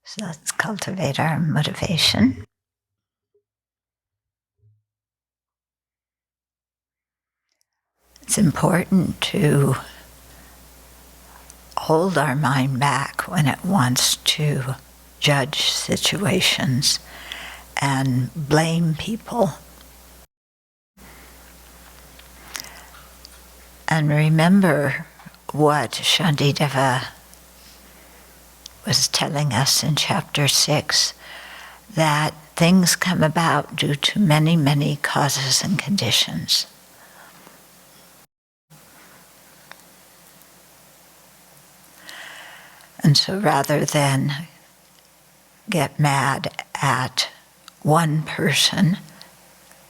So let's cultivate our motivation. It's important to hold our mind back when it wants to judge situations and blame people. And remember what Shantideva was telling us in chapter 6, that things come about due to many, many causes and conditions. And so rather than get mad at one person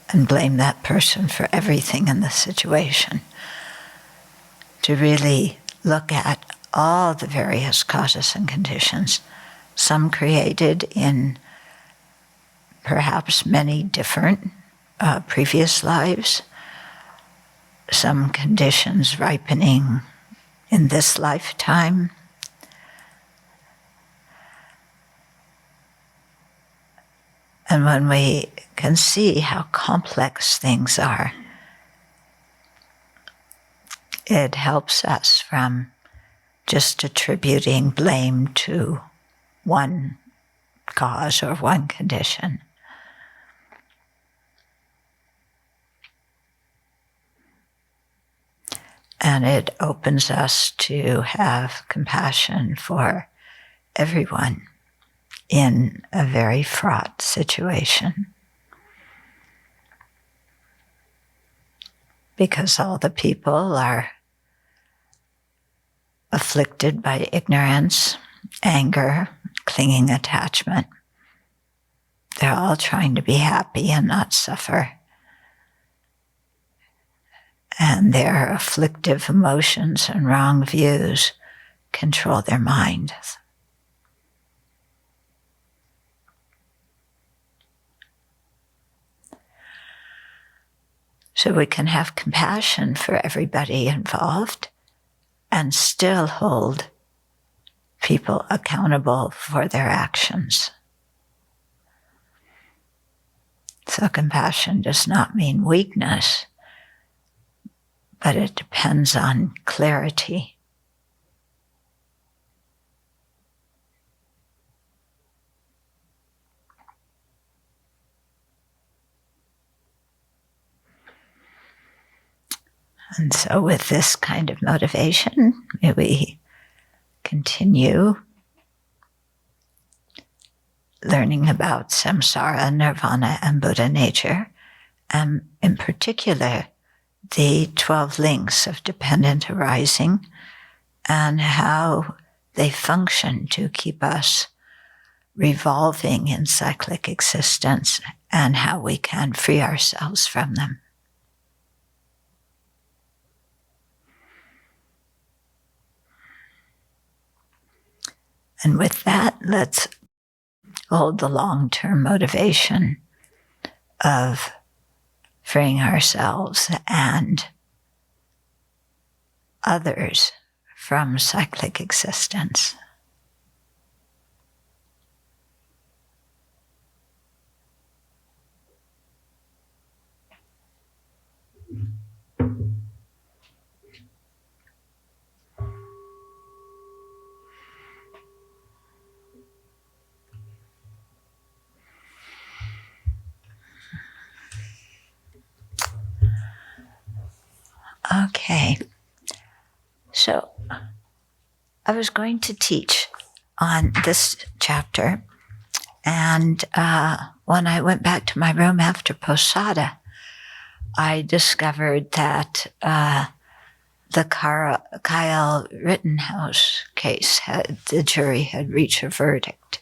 and blame that person for everything in the situation, to really look at all the various causes and conditions, some created in perhaps many different previous lives, some conditions ripening in this lifetime, and when we can see how complex things are, it helps us from just attributing blame to one cause or one condition. And it opens us to have compassion for everyone in a very fraught situation. Because all the people are afflicted by ignorance, anger, clinging attachment. They're all trying to be happy and not suffer. And their afflictive emotions and wrong views control their mind. So we can have compassion for everybody involved and still hold people accountable for their actions. So compassion does not mean weakness, but it depends on clarity. And so with this kind of motivation, may we continue learning about samsara, nirvana, and Buddha nature, and in particular, the 12 links of dependent arising and how they function to keep us revolving in cyclic existence and how we can free ourselves from them. And with that, let's hold the long-term motivation of freeing ourselves and others from cyclic existence. Okay, so I was going to teach on this chapter, and when I went back to my room after Posada, I discovered that the Kyle Rittenhouse case, the jury had reached a verdict,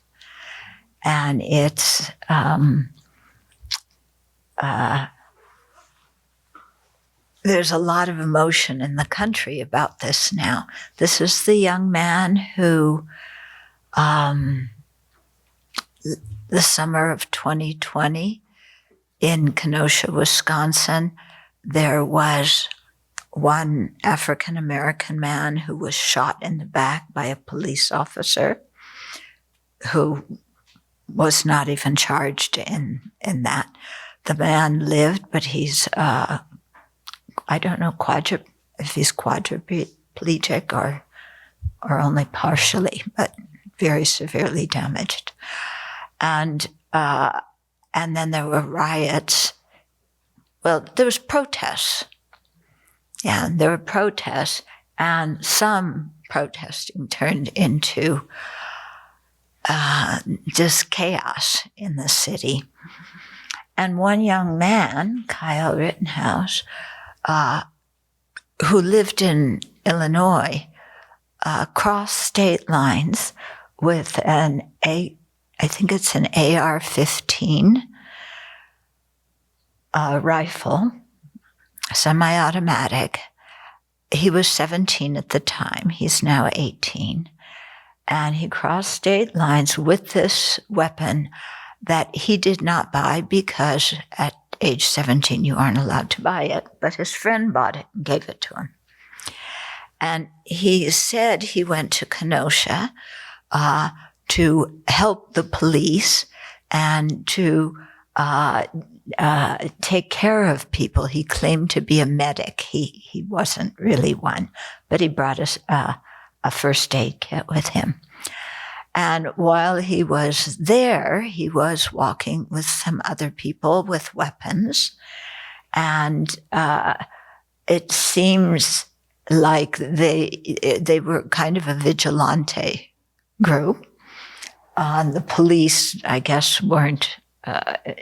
and it's there's a lot of emotion in the country about this now. This is the young man who, the summer of 2020, in Kenosha, Wisconsin, there was one African-American man who was shot in the back by a police officer. who was not even charged in that. The man lived, but he's, I don't know if he's quadriplegic or only partially, but very severely damaged. And then there were riots. Well, there was protests. Yeah, there were protests, and some protesting turned into just chaos in the city. And one young man, Kyle Rittenhouse, who lived in Illinois, crossed state lines with I think it's an AR-15 rifle, semi-automatic. He was 17 at the time. He's now 18. And he crossed state lines with this weapon that he did not buy because at age 17 you aren't allowed to buy it, but his friend bought it and gave it to him. And he said he went to Kenosha to help the police and to take care of people. He claimed to be a medic. He wasn't really one, but he brought us a first aid kit with him. And while he was there, he was walking with some other people with weapons. And it seems like they were kind of a vigilante group. The police, I guess, weren't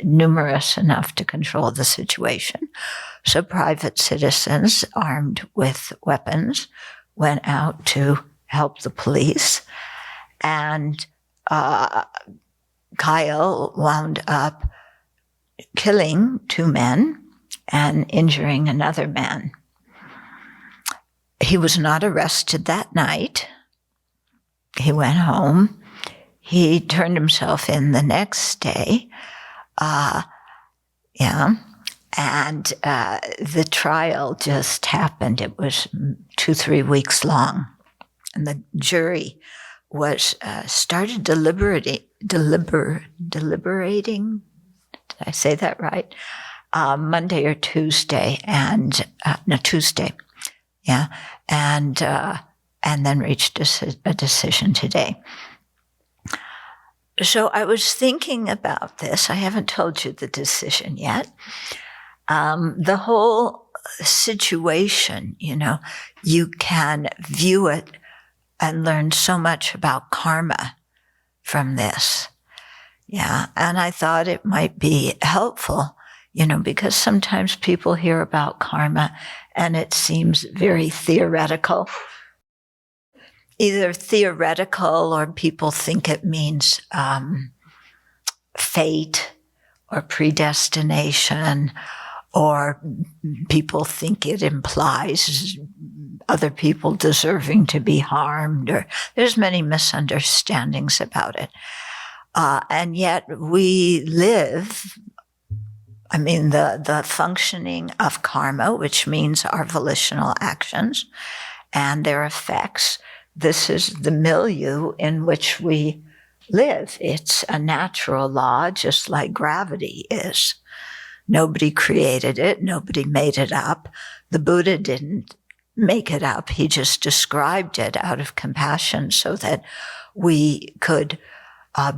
numerous enough to control the situation. So private citizens armed with weapons went out to help the police. And Kyle wound up killing 2 men and injuring another man. He was not arrested that night. He went home. He turned himself in the next day. And the trial just happened. It was 2-3 weeks long. And the jury was started deliberating. Did I say that right? Monday or Tuesday, Tuesday. Yeah, and then reached a decision today. So I was thinking about this. I haven't told you the decision yet. The whole situation, you can view it and learn so much about karma from this. Yeah, and I thought it might be helpful, because sometimes people hear about karma and it seems very theoretical. Either theoretical or people think it means fate or predestination, or people think it implies other people deserving to be harmed, or there's many misunderstandings about it. And yet we live, the functioning of karma, which means our volitional actions and their effects. This is the milieu in which we live. It's a natural law, just like gravity is. Nobody created it. Nobody made it up. The Buddha didn't make it up. He just described it out of compassion so that we could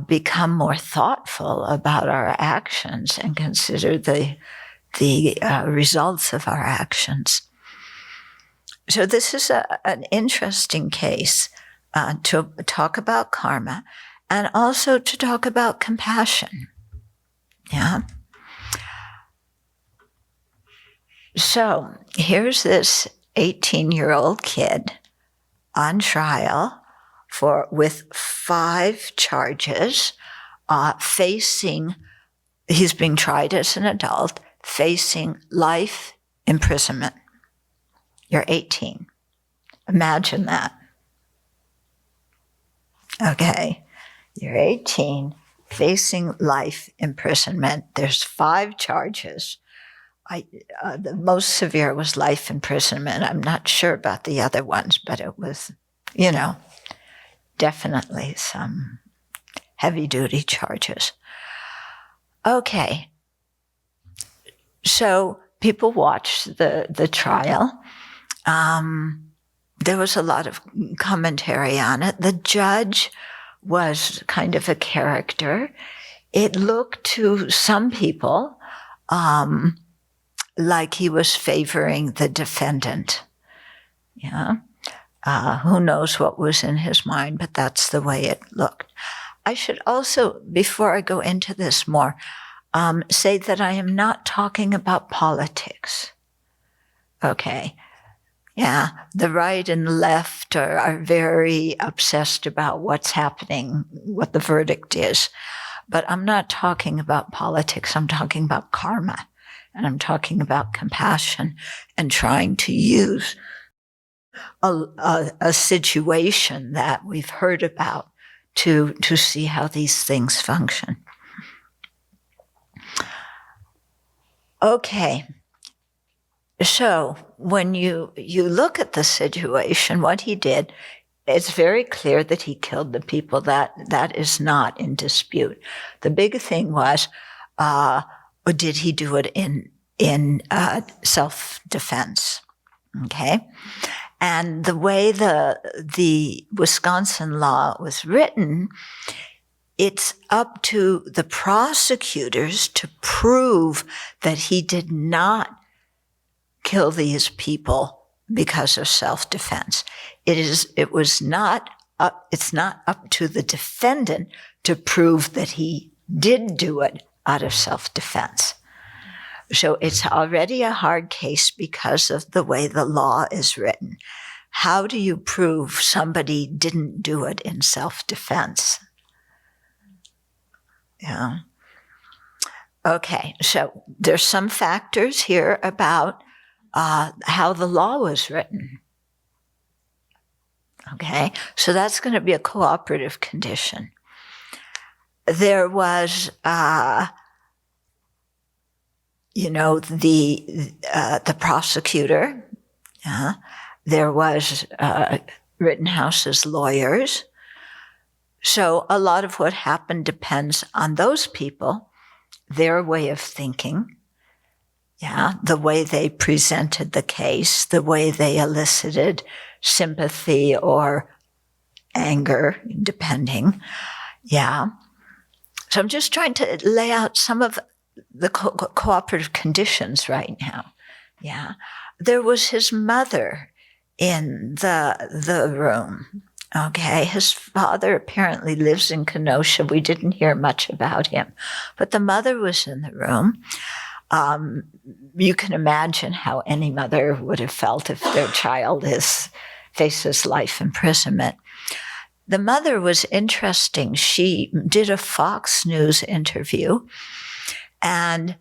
become more thoughtful about our actions and consider the results of our actions. So this is an interesting case to talk about karma and also to talk about compassion. Yeah. So here's this 18-year-old kid on trial with 5 charges, he's being tried as an adult, facing life imprisonment. You're 18. Imagine that. Okay. You're 18, facing life imprisonment. There's 5 charges. The most severe was life imprisonment. I'm not sure about the other ones, but it was, definitely some heavy-duty charges. Okay. So people watched the trial. There was a lot of commentary on it. The judge was kind of a character. It looked to some people like he was favoring the defendant. Yeah. Who knows what was in his mind, but that's the way it looked. I should also, before I go into this more, say that I am not talking about politics. Okay. Yeah, the right and the left are very obsessed about what's happening, what the verdict is. But I'm not talking about politics. I'm talking about karma. And I'm talking about compassion and trying to use a situation that we've heard about to see how these things function. Okay. So when you look at the situation, what he did, it's very clear that he killed the people. That is not in dispute. The big thing was, did he do it in self-defense? Okay. And the way the Wisconsin law was written, it's up to the prosecutors to prove that he did not kill these people because of self-defense. It's not up to the defendant to prove that he did do it out of self-defense. So it's already a hard case because of the way the law is written. How do you prove somebody didn't do it in self-defense? Yeah. Okay, so there's some factors here about how the law was written. Okay, so that's going to be a cooperative condition. There was, the prosecutor. There was Rittenhouse's lawyers. So a lot of what happened depends on those people, their way of thinking. Yeah, the way they presented the case, the way they elicited sympathy or anger, depending. Yeah. So I'm just trying to lay out some of the cooperative conditions right now. Yeah. There was his mother in the room. Okay. His father apparently lives in Kenosha. We didn't hear much about him, but the mother was in the room. You can imagine how any mother would have felt if their child faces life imprisonment. The mother was interesting. She did a Fox News interview, and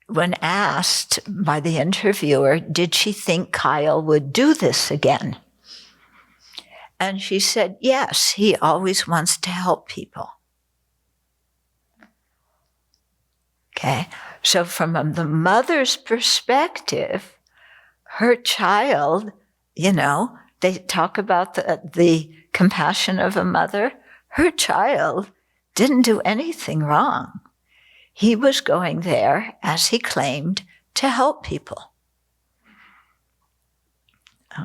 when asked by the interviewer, did she think Kyle would do this again? And she said, yes, he always wants to help people. Okay, so from the mother's perspective, her child, they talk about the compassion of a mother. Her child didn't do anything wrong. He was going there, as he claimed, to help people.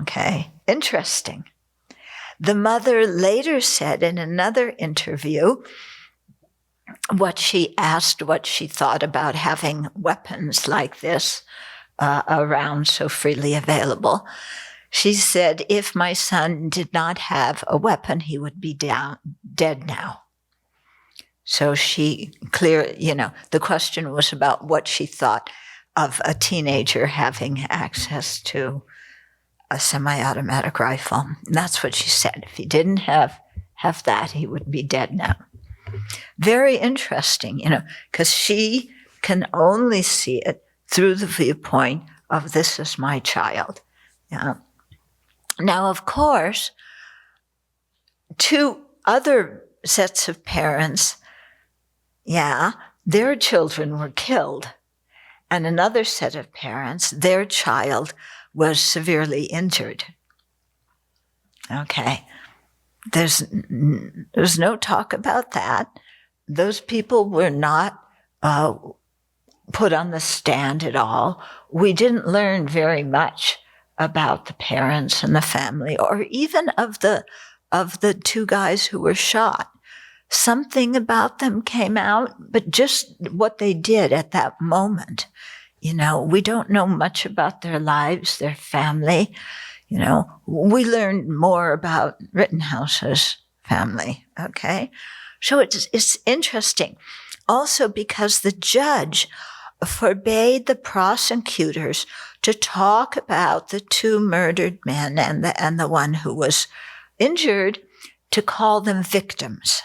Okay, interesting. The mother later said in another interview, what she thought about having weapons like this around so freely available. She said, if my son did not have a weapon, he would be dead now. So the question was about what she thought of a teenager having access to a semi-automatic rifle. And that's what she said. If he didn't have that, he would be dead now. Very interesting, because she can only see it through the viewpoint of this is my child. Yeah. Now, of course, two other sets of parents, their children were killed. And another set of parents, their child was severely injured. Okay. there's no talk about that. Those people were not put on the stand at all. We didn't learn very much about the parents and the family, or even of the two guys who were shot. Something about them came out, but just what they did at that moment. We don't know much about their lives, their family. We learned more about Rittenhouse's family. Okay. So it's interesting. Also because the judge forbade the prosecutors to talk about the two murdered men and the one who was injured, to call them victims.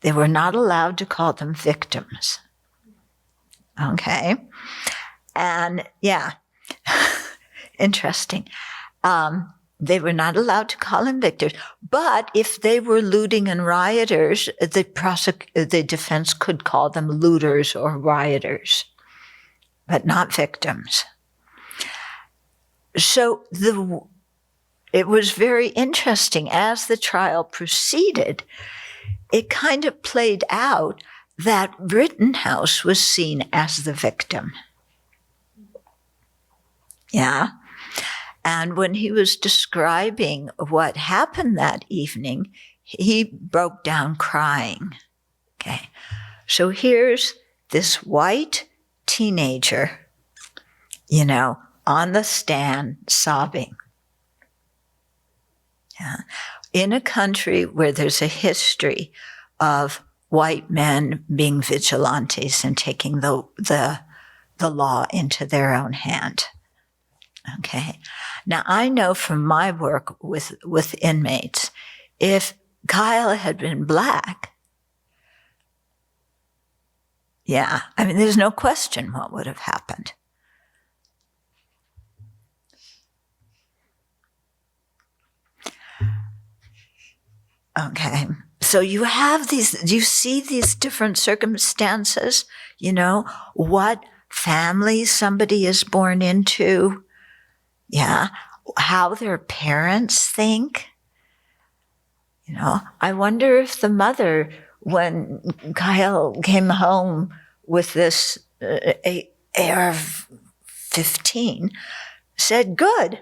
They were not allowed to call them victims. Okay. And yeah, interesting. They were not allowed to call them victims, but if they were looting and rioters, the defense could call them looters or rioters, but not victims. So it was very interesting. As the trial proceeded, it kind of played out that Rittenhouse was seen as the victim. Yeah. And when he was describing what happened that evening, he broke down crying. Okay. So here's this white teenager, on the stand sobbing. Yeah. In a country where there's a history of white men being vigilantes and taking the law into their own hand. Okay. Now, I know from my work with inmates, if Kyle had been black, there's no question what would have happened. Okay. So you see these different circumstances, what family somebody is born into. Yeah. How their parents think. I wonder if the mother, when Kyle came home with this AR-15, said, "Good.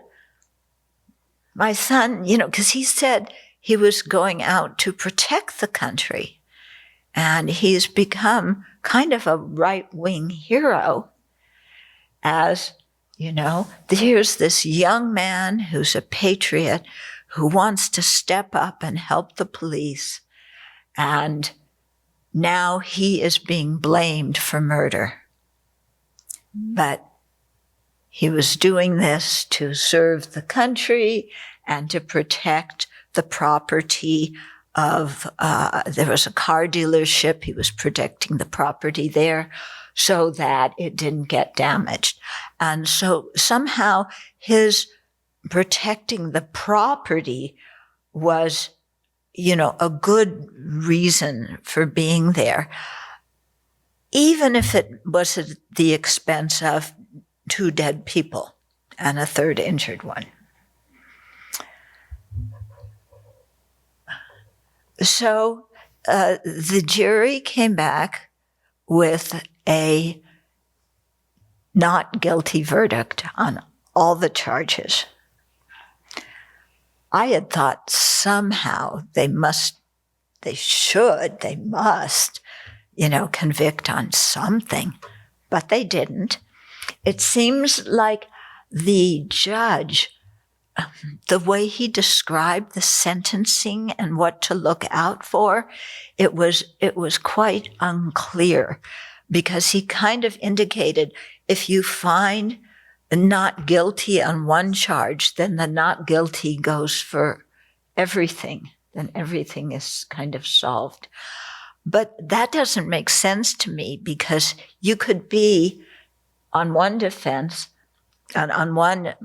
My son," because he said he was going out to protect the country. And he's become kind of a right-wing hero as, here's this young man who's a patriot who wants to step up and help the police. And now he is being blamed for murder. But he was doing this to serve the country and to protect the property of, there was a car dealership. He was protecting the property there so that it didn't get damaged. And so somehow his protecting the property was, a good reason for being there, even if it was at the expense of 2 dead people and a 3rd injured one. So the jury came back with a not guilty verdict on all the charges. I had thought somehow they must, convict on something, but they didn't. It seems like the judge, the way he described the sentencing and what to look out for, it was quite unclear, because he kind of indicated if you find not guilty on one charge, then the not guilty goes for everything. Then everything is kind of solved. But that doesn't make sense to me, because you could be on one defense, on one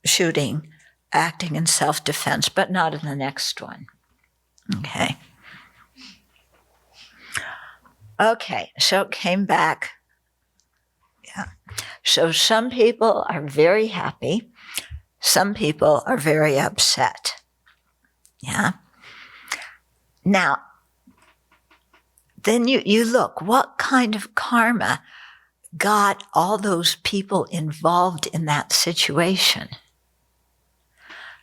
shooting, acting in self-defense, but not in the next one. Okay. Okay, so it came back. Yeah. So some people are very happy. Some people are very upset. Yeah. Now, then you look, what kind of karma got all those people involved in that situation?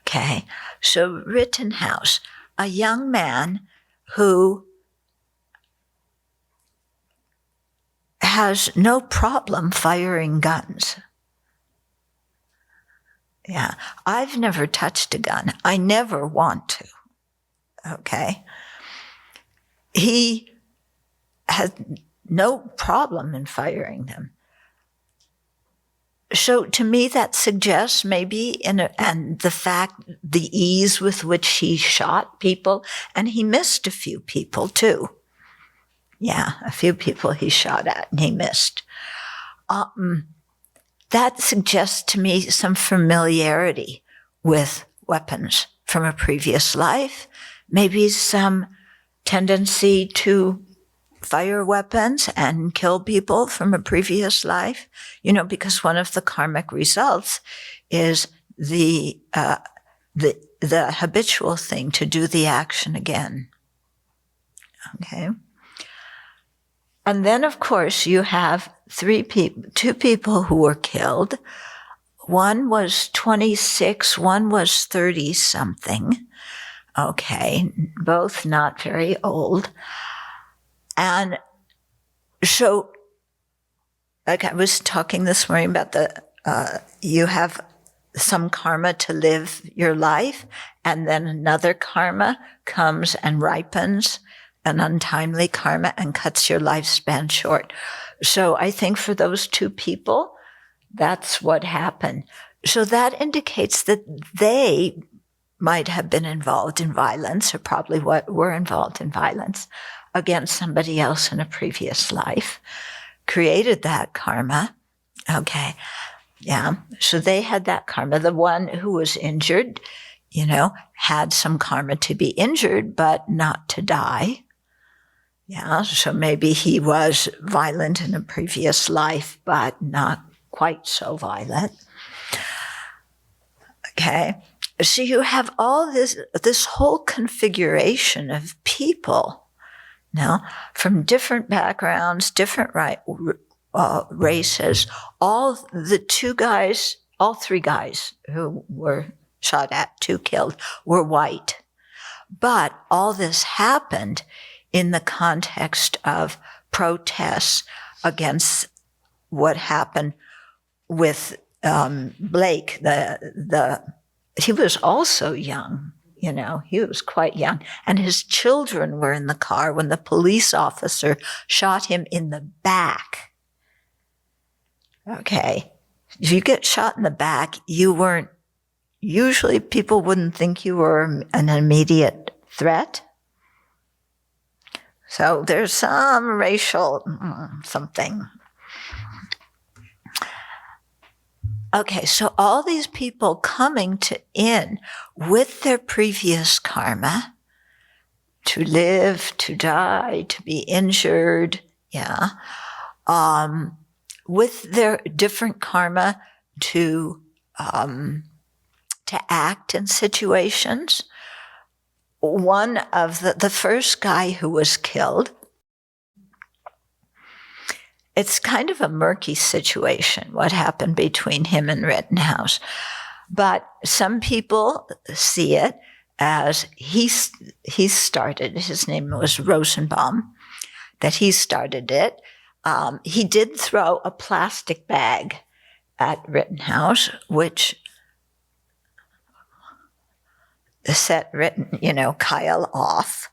Okay, so Rittenhouse, a young man who has no problem firing guns. Yeah, I've never touched a gun. I never want to. Okay. He has no problem in firing them. So to me, that suggests maybe and the ease with which he shot people, and he missed a few people too. Yeah, a few people he shot at and he missed. That suggests to me some familiarity with weapons from a previous life, maybe some tendency to fire weapons and kill people from a previous life, because one of the karmic results is the habitual thing to do the action again. Okay. And then, of course, you have two people who were killed. One was 26, one was 30 something. Okay. Both not very old. And so, like I was talking this morning about you have some karma to live your life, and then another karma comes and ripens an untimely karma and cuts your lifespan short. So I think for those two people, that's what happened. So that indicates that they might have been involved in violence, or probably were involved in violence against somebody else in a previous life, created that karma. Okay. Yeah. So they had that karma. The one who was injured, had some karma to be injured, but not to die. Yeah. So maybe he was violent in a previous life, but not quite so violent. Okay. So you have all this whole configuration of people now from different backgrounds, different races. All three guys who were shot at, 2 killed, were white. But all this happened in the context of protests against what happened with Blake. He was also young, he was quite young. And his children were in the car when the police officer shot him in the back. Okay. If you get shot in the back, usually people wouldn't think you were an immediate threat. So there's some racial something. Okay, so all these people coming in with their previous karma, to live, to die, to be injured, with their different karma to act in situations. One of the first guy who was killed, it's kind of a murky situation, what happened between him and Rittenhouse. But some people see it as he started, his name was Rosenbaum, that he started it. He did throw a plastic bag at Rittenhouse, which set Kyle off.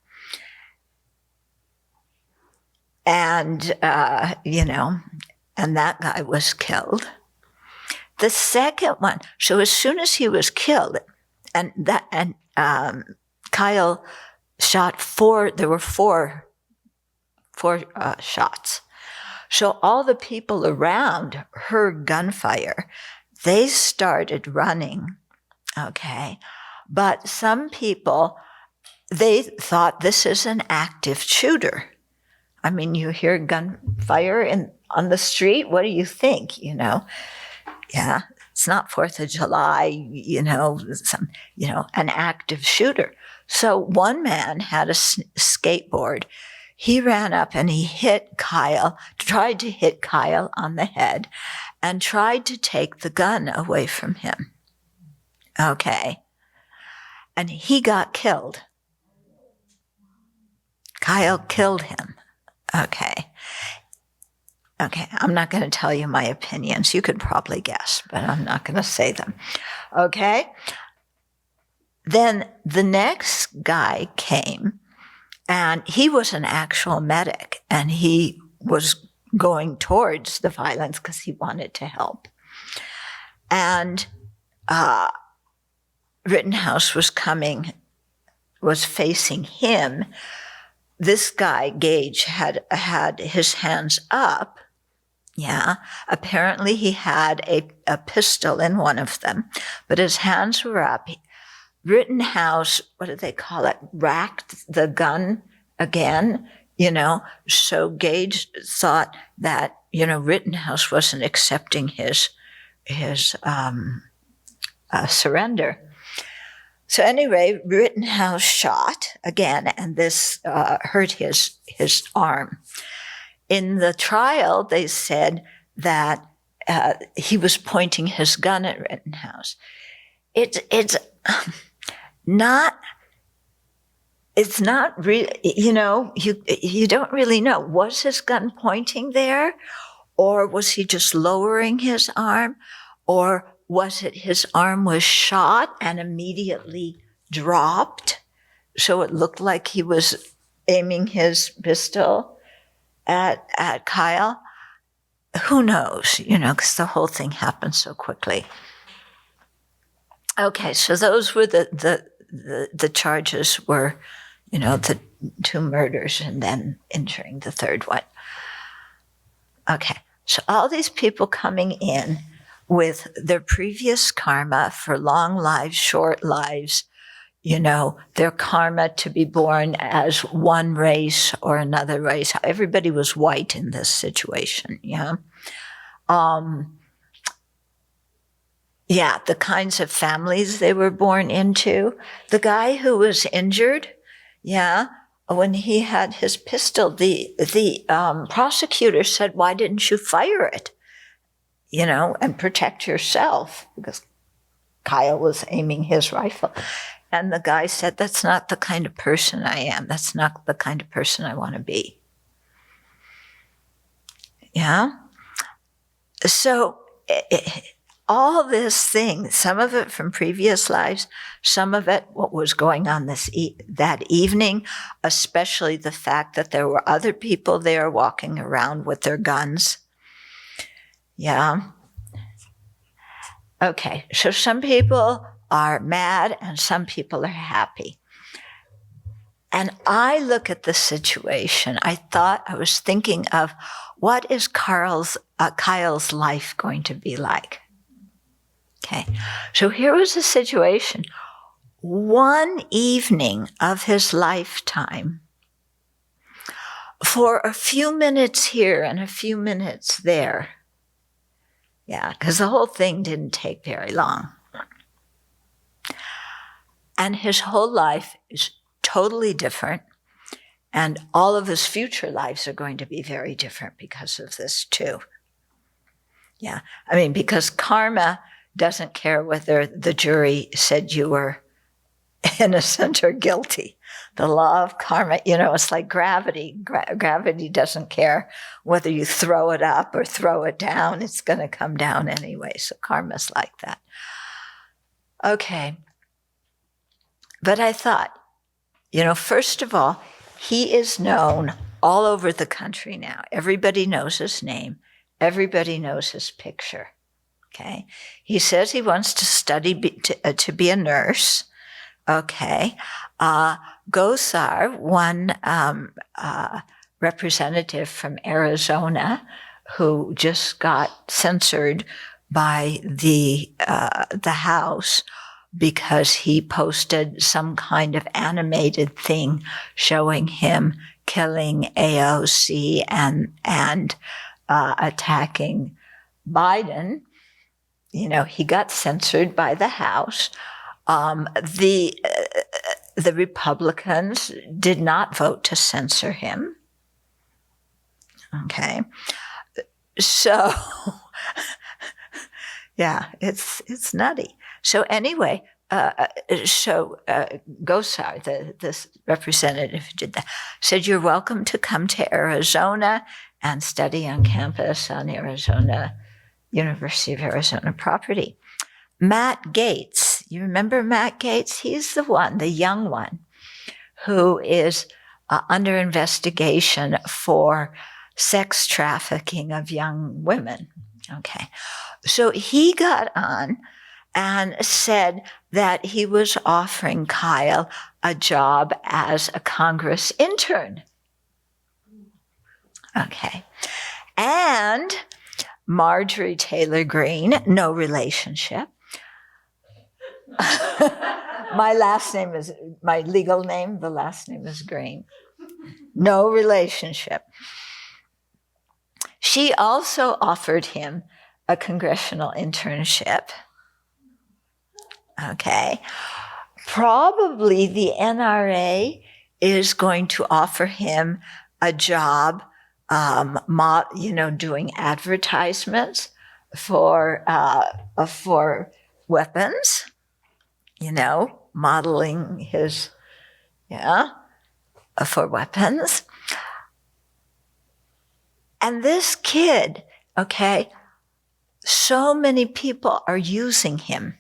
And, and that guy was killed. The second one, so as soon as he was killed, Kyle shot 4, there were four shots. So all the people around heard gunfire. They started running, okay? But some people, they thought this is an active shooter. I mean, you hear gunfire on the street. What do you think? Yeah. It's not 4th of July, an active shooter. So one man had a skateboard. He ran up and he tried to hit Kyle on the head and tried to take the gun away from him. Okay. And he got killed. Kyle killed him. Okay, I'm not going to tell you my opinions. You could probably guess, but I'm not going to say them. Okay? Then the next guy came, and he was an actual medic, and he was going towards the violence because he wanted to help. And Rittenhouse was facing him. This guy, Gage, had his hands up. Yeah. Apparently he had a pistol in one of them, but his hands were up. Rittenhouse, what do they call it? Racked the gun again, So Gage thought that, Rittenhouse wasn't accepting his surrender. So anyway, Rittenhouse shot again, and this hurt his arm. In the trial, they said that he was pointing his gun at Rittenhouse. It's not really, you don't really know. Was his gun pointing there, or was he just lowering his arm, or was it his arm was shot and immediately dropped, so it looked like he was aiming his pistol at Kyle? Who knows, because the whole thing happened so quickly. Okay, so those were the charges were, the 2 murders and then entering the 3rd one. Okay, so all these people coming in with their previous karma for long lives, short lives, their karma to be born as one race or another race. Everybody was white in this situation, yeah. The kinds of families they were born into. The guy who was injured, when he had his pistol, the prosecutor said, "Why didn't you fire it? And protect yourself," because Kyle was aiming his rifle. And the guy said, "That's not the kind of person I am. That's not the kind of person I want to be." Yeah? So all this thing, some of it from previous lives, some of it what was going on that evening, especially the fact that there were other people there walking around with their guns. Yeah. Okay, so some people are mad and some people are happy. And I look at the situation, I was thinking of what is Kyle's life going to be like? Okay, so here was a situation. One evening of his lifetime, for a few minutes here and a few minutes there. Yeah, because the whole thing didn't take very long. And his whole life is totally different. And all of his future lives are going to be very different because of this too. Yeah, because karma doesn't care whether the jury said you were innocent or guilty. The law of karma, it's like gravity. Gravity doesn't care whether you throw it up or throw it down. It's going to come down anyway. So karma's like that. Okay. But I thought, first of all, he is known all over the country now. Everybody knows his name. Everybody knows his picture. Okay. He says he wants to study to be a nurse. Okay. Gosar, one representative from Arizona, who just got censored by the House because he posted some kind of animated thing showing him killing AOC and attacking Biden. he got censored by the House. The Republicans did not vote to censor him. Okay. So, yeah, it's nutty. So anyway, Gosar, this representative who did that, said, "You're welcome to come to Arizona and study on campus on University of Arizona property." Matt Gaetz, you remember Matt Gaetz? He's the young one, who is under investigation for sex trafficking of young women. Okay. So he got on and said that he was offering Kyle a job as a Congress intern. Okay. And Marjorie Taylor Greene, no relationship. My legal name, the last name is Greene. No relationship. She also offered him a congressional internship. Okay. Probably the NRA is going to offer him a job, doing advertisements for weapons, modeling his, for weapons. And this kid, okay, so many people are using him.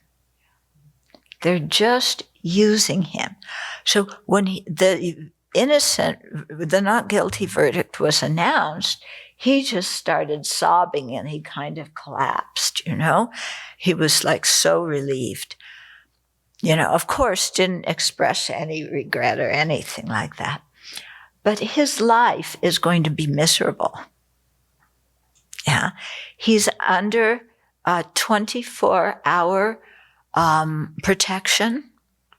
They're just using him. So when the not guilty verdict was announced, he just started sobbing and he kind of collapsed, He was like so relieved. Of course, didn't express any regret or anything like that. But his life is going to be miserable. Yeah. He's under 24-hour protection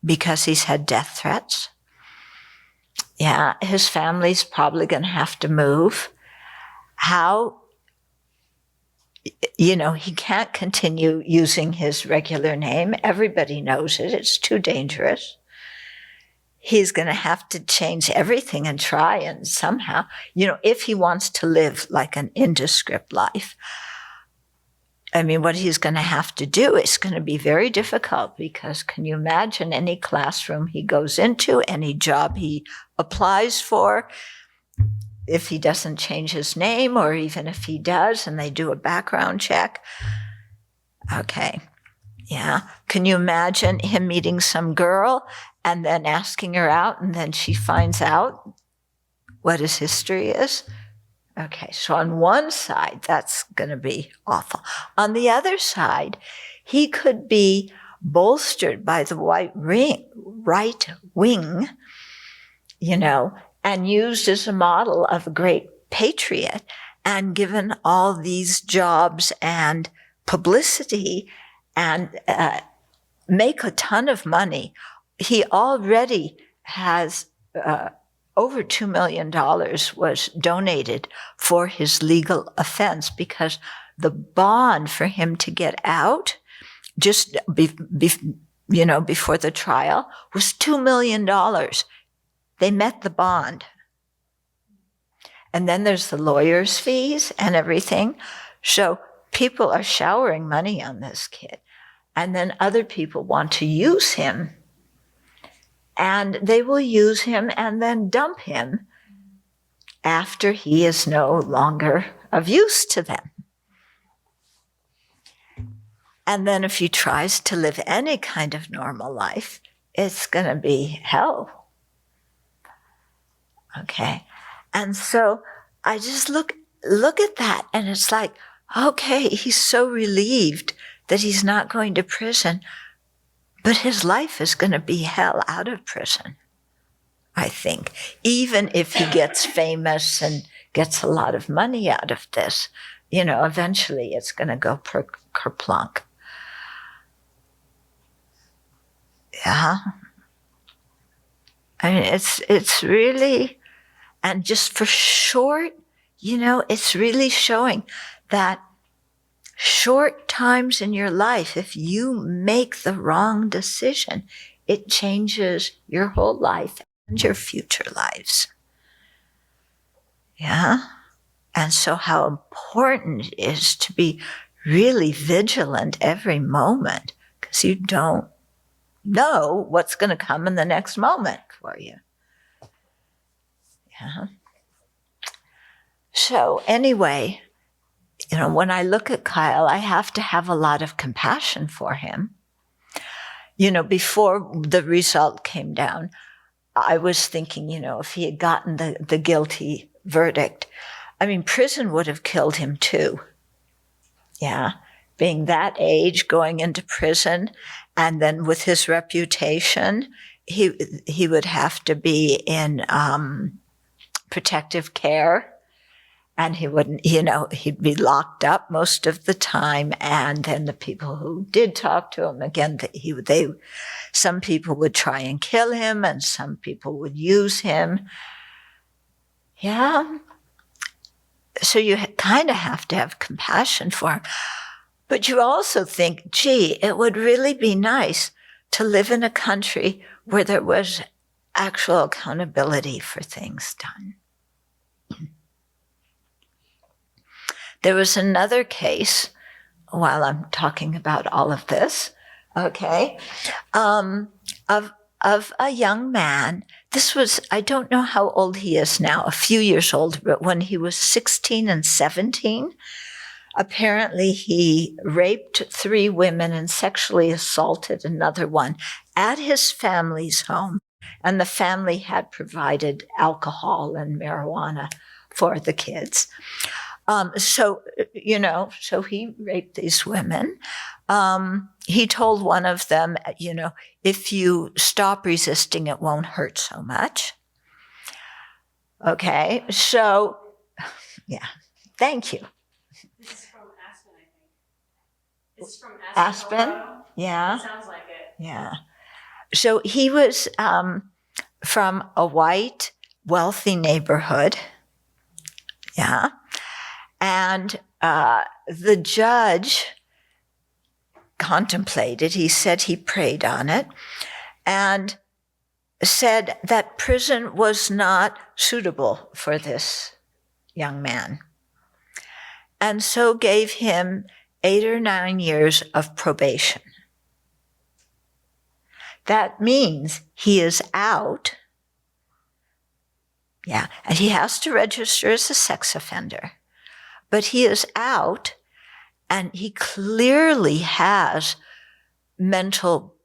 because he's had death threats. Yeah. His family's probably going to have to move. How? He can't continue using his regular name. Everybody knows it. It's too dangerous. He's going to have to change everything and try and somehow, if he wants to live like an indescript life. I mean, what he's going to have to do is going to be very difficult because can you imagine any classroom he goes into, any job he applies for, if he doesn't change his name, or even if he does and they do a background check? Okay. Yeah. Can you imagine him meeting some girl and then asking her out, and then she finds out what his history is? Okay, so on one side, that's going to be awful. On the other side, he could be bolstered by the right wing, and used as a model of a great patriot and given all these jobs and publicity and make a ton of money. He already has over $2 million was donated for his legal offense because the bond for him to get out just before the trial was $2 million. They met the bond. And then there's the lawyer's fees and everything. So people are showering money on this kid. And then other people want to use him. And they will use him and then dump him after he is no longer of use to them. And then if he tries to live any kind of normal life, it's going to be hell. Okay. And so I just look at that and it's like, okay, he's so relieved that he's not going to prison, but his life is going to be hell out of prison, I think. Even if he gets famous and gets a lot of money out of this, eventually it's going to go kerplunk. Yeah. I mean, it's really, and just for short, it's really showing that short times in your life, if you make the wrong decision, it changes your whole life and your future lives. Yeah? And so how important it is to be really vigilant every moment, because you don't know what's going to come in the next moment for you. Yeah. So anyway, when I look at Kyle, I have to have a lot of compassion for him. Before the result came down, I was thinking, if he had gotten the guilty verdict, prison would have killed him too. Yeah. Being that age, going into prison, and then with his reputation, he would have to be in protective care. And he wouldn't, he'd be locked up most of the time. And then the people who did talk to him, again, some people would try and kill him, and some people would use him. Yeah. So you kind of have to have compassion for him. But you also think, gee, it would really be nice to live in a country where there was actual accountability for things done. There was another case, while I'm talking about all of this, okay, of a young man. This was, I don't know how old he is now, a few years old, but when he was 16 and 17, apparently he raped 3 women and sexually assaulted another one at his family's home. And the family had provided alcohol and marijuana for the kids. So he raped these women. He told one of them, if you stop resisting, it won't hurt so much. Okay, so, yeah, thank you. This is from Aspen, I think. It's from Aspen? Colorado? Yeah. It sounds like it. Yeah. So he was from a white, wealthy neighborhood. Yeah. And the judge contemplated, he said he prayed on it, and said that prison was not suitable for this young man. And so gave him 8 or 9 years of probation. That means he is out. Yeah, and he has to register as a sex offender. But he is out, and he clearly has mental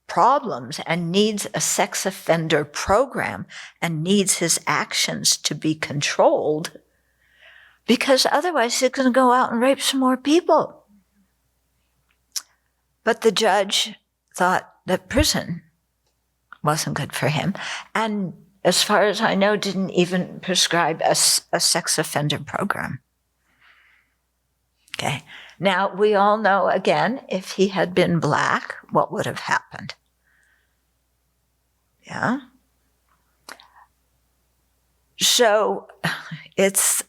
problems and needs a sex offender program and needs his actions to be controlled, because otherwise he's going to go out and rape some more people. But the judge thought that prison wasn't good for him, and as far as I know, didn't even prescribe a sex offender program. Okay. Now, we all know, again, if he had been black, what would have happened? Yeah. So, it's,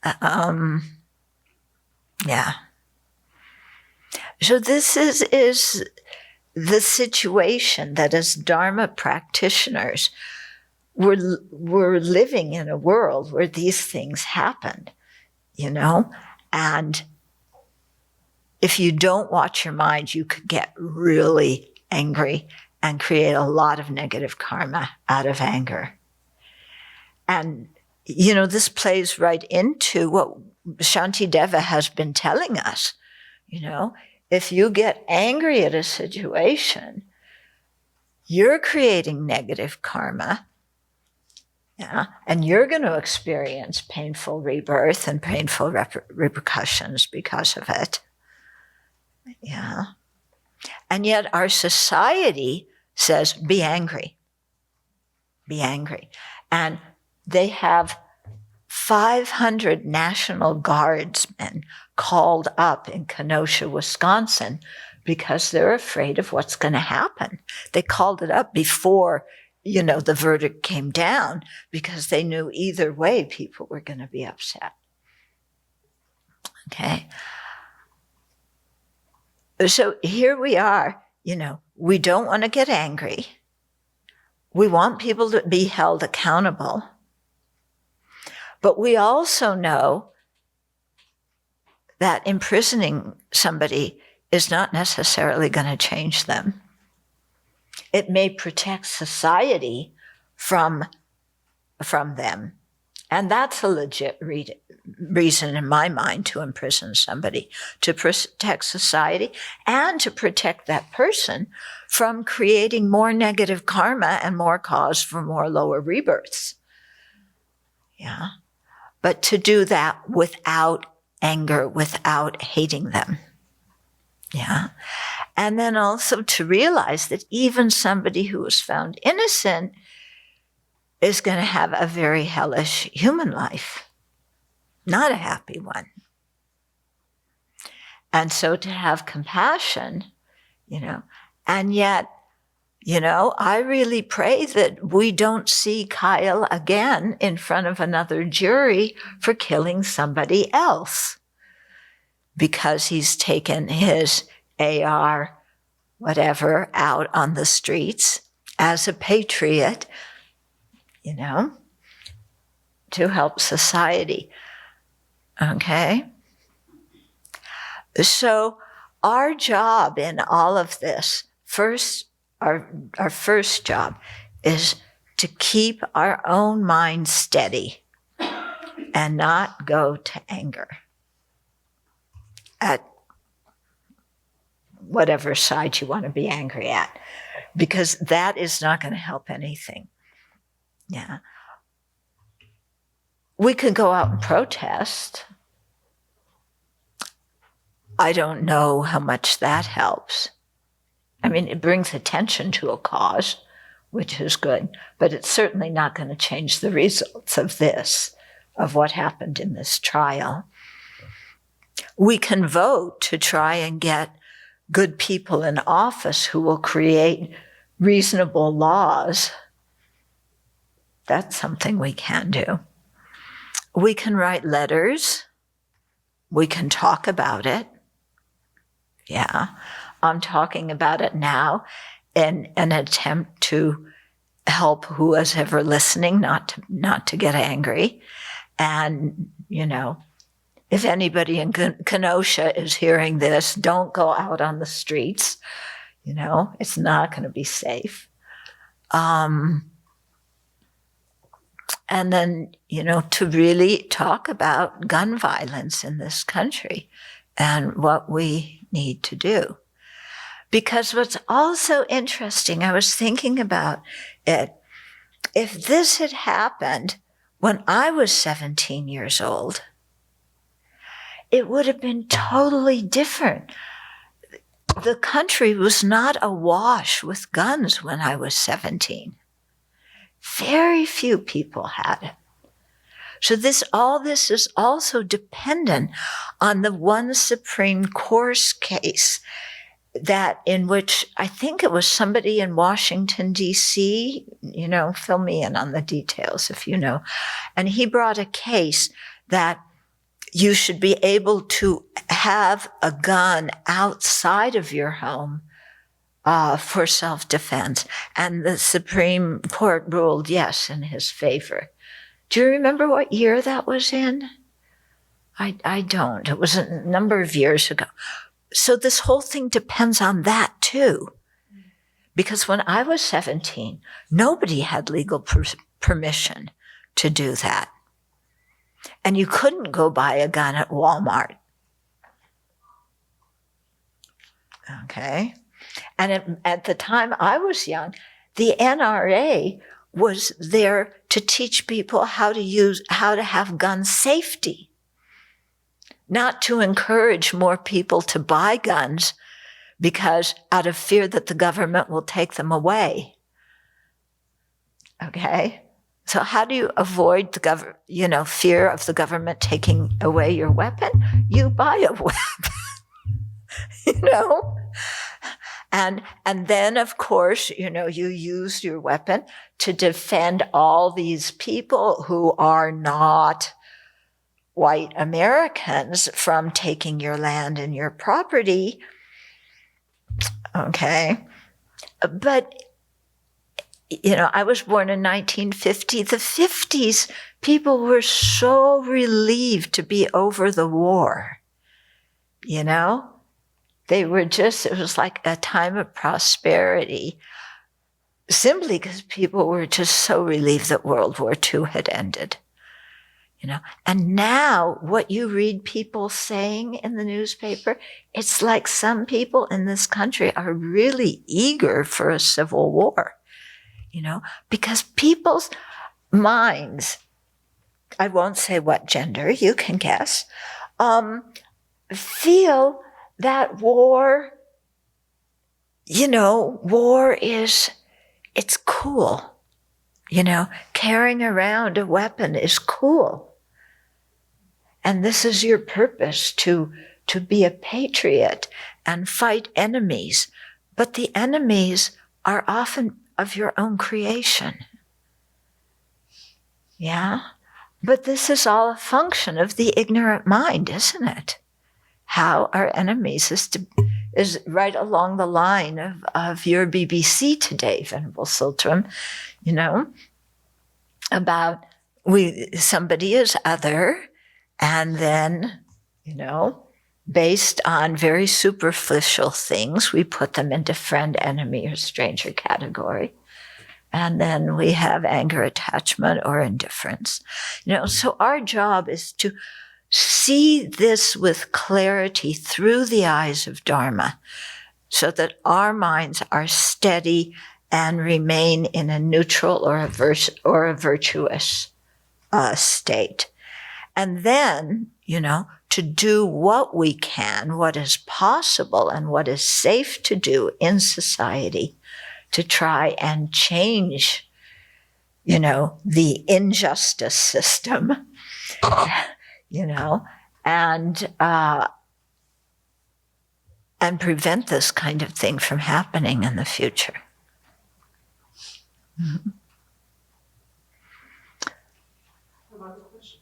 yeah. So this is the situation that as Dharma practitioners, we're living in a world where these things happened, and if you don't watch your mind, you could get really angry and create a lot of negative karma out of anger. And, this plays right into what Shantideva has been telling us. If you get angry at a situation, you're creating negative karma. Yeah, and you're going to experience painful rebirth and painful repercussions because of it. Yeah. And yet our society says, be angry. Be angry. And they have 500 National Guardsmen called up in Kenosha, Wisconsin, because they're afraid of what's going to happen. They called it up before, the verdict came down, because they knew either way people were going to be upset. Okay. So here we are, we don't want to get angry. We want people to be held accountable. But we also know that imprisoning somebody is not necessarily going to change them. It may protect society from them. And that's a legit reason in my mind to imprison somebody, to protect society and to protect that person from creating more negative karma and more cause for more lower rebirths. Yeah. But to do that without anger, without hating them. Yeah. And then also to realize that even somebody who was found innocent is going to have a very hellish human life, not a happy one. And so to have compassion, and yet, I really pray that we don't see Kyle again in front of another jury for killing somebody else because he's taken his AR, whatever, out on the streets as a patriot, to help society. Okay? So our job in all of this, our first job is to keep our own mind steady and not go to anger at whatever side you want to be angry at, because that is not going to help anything. Yeah. We could go out and protest. I don't know how much that helps. I mean, it brings attention to a cause, which is good, but it's certainly not going to change the results of this, of what happened in this trial. We can vote to try and get good people in office who will create reasonable laws. That's something we can do. We can write letters. We can talk about it. Yeah, I'm talking about it now in an attempt to help who is ever listening not to get angry. And, if anybody in Kenosha is hearing this, don't go out on the streets. It's not going to be safe. And then, to really talk about gun violence in this country and what we need to do. Because what's also interesting, I was thinking about it, if this had happened when I was 17 years old, it would have been totally different. The country was not awash with guns when I was 17. Very few people had it. So all this is also dependent on the one Supreme Court case in which I think it was somebody in Washington, D.C., fill me in on the details if you know. And he brought a case that you should be able to have a gun outside of your home for self-defense. And the Supreme Court ruled yes in his favor. Do you remember what year that was in? I don't. It was a number of years ago. So this whole thing depends on that too. Because when I was 17, nobody had legal permission to do that. And you couldn't go buy a gun at Walmart. Okay? And at the time I was young, the NRA was there to teach people how to have gun safety, not to encourage more people to buy guns because out of fear that the government will take them away. Okay? So how do you avoid the fear of the government taking away your weapon? You buy a weapon. And then, of course, you use your weapon to defend all these people who are not white Americans from taking your land and your property. Okay. But, I was born in 1950. The 50s, people were so relieved to be over the war. They were it was like a time of prosperity, simply because people were just so relieved that World War II had ended. And now what you read people saying in the newspaper, it's like some people in this country are really eager for a civil war, because people's minds, I won't say what gender, you can guess, feel that war, war it's cool. Carrying around a weapon is cool. And this is your purpose, to be a patriot and fight enemies. But the enemies are often of your own creation. Yeah? But this is all a function of the ignorant mind, isn't it? How our enemies is right along the line of your BBC today, Venerable Thubten, about somebody is other, and then, based on very superficial things, we put them into friend, enemy, or stranger category. And then we have anger, attachment, or indifference. So our job is to see this with clarity through the eyes of Dharma, so that our minds are steady and remain in a neutral or a virtuous state. And then, to do what we can, what is possible and what is safe to do in society, to try and change, the injustice system, and prevent this kind of thing from happening in the future. Mm-hmm. About the question.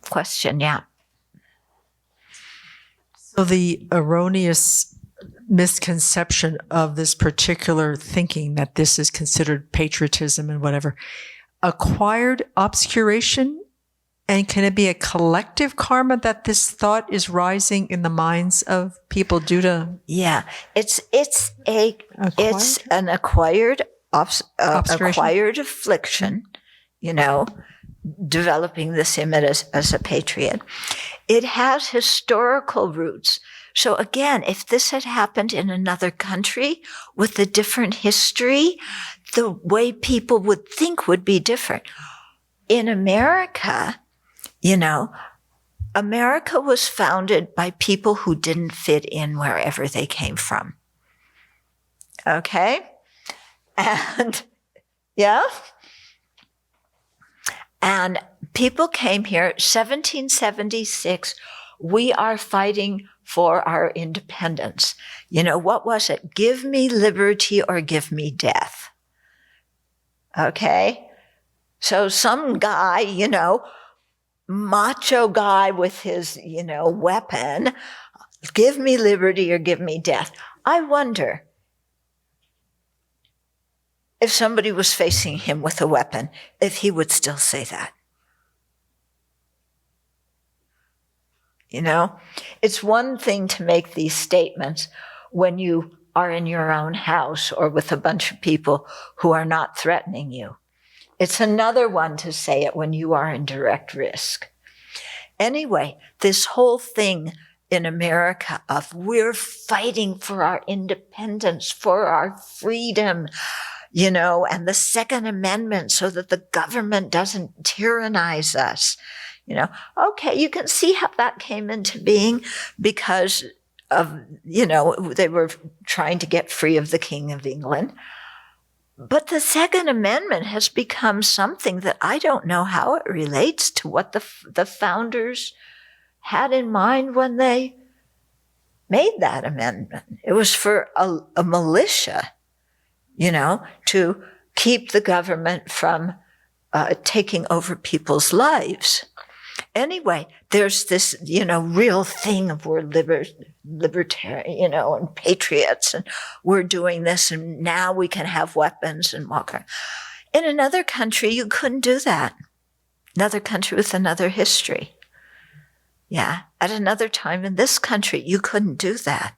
Question, yeah. So the erroneous misconception of this particular thinking that this is considered patriotism and whatever, acquired obscuration, and can it be a collective karma that this thought is rising in the minds of people due to? Yeah, it's an acquired affliction, developing this image as a patriot. It has historical roots. So again, if this had happened in another country with a different history, the way people would think would be different. In America, America was founded by people who didn't fit in wherever they came from. Okay? And, yeah? And people came here, 1776, we are fighting for our independence. What was it? Give me liberty or give me death. Okay? So some guy, macho guy with his, weapon, give me liberty or give me death. I wonder if somebody was facing him with a weapon, if he would still say that. It's one thing to make these statements when you are in your own house or with a bunch of people who are not threatening you. It's another one to say it when you are in direct risk. Anyway, this whole thing in America of we're fighting for our independence, for our freedom, and the Second Amendment so that the government doesn't tyrannize us. Okay, you can see how that came into being because of, they were trying to get free of the King of England. But the Second Amendment has become something that I don't know how it relates to what the founders had in mind when they made that amendment. It was for a militia, to keep the government from taking over people's lives. anyway, there's this, real thing of we're libertarian, and patriots, and we're doing this, and now we can have weapons and walk around. In another country, you couldn't do that. Another country with another history. Yeah. At another time in this country, you couldn't do that.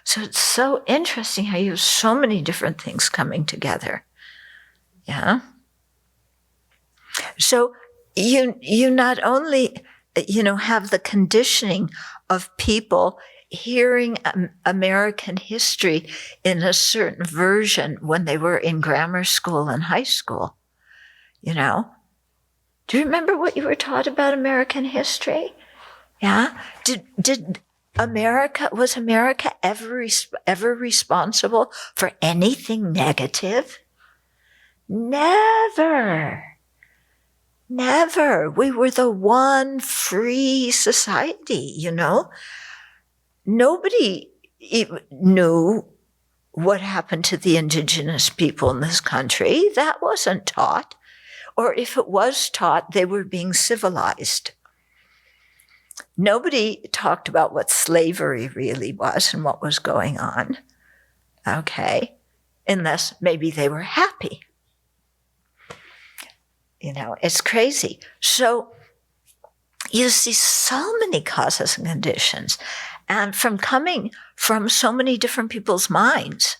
So it's so interesting how you have so many different things coming together. Yeah. So you not only, have the conditioning of people hearing American history in a certain version when they were in grammar school and high school. Do you remember what you were taught about American history? Yeah. Was America ever responsible for anything negative? Never. Never. We were the one free society, Nobody knew what happened to the indigenous people in this country. That wasn't taught. Or if it was taught, they were being civilized. Nobody talked about what slavery really was and what was going on. Okay. Unless maybe they were happy. It's crazy. So you see so many causes and conditions, and coming from so many different people's minds.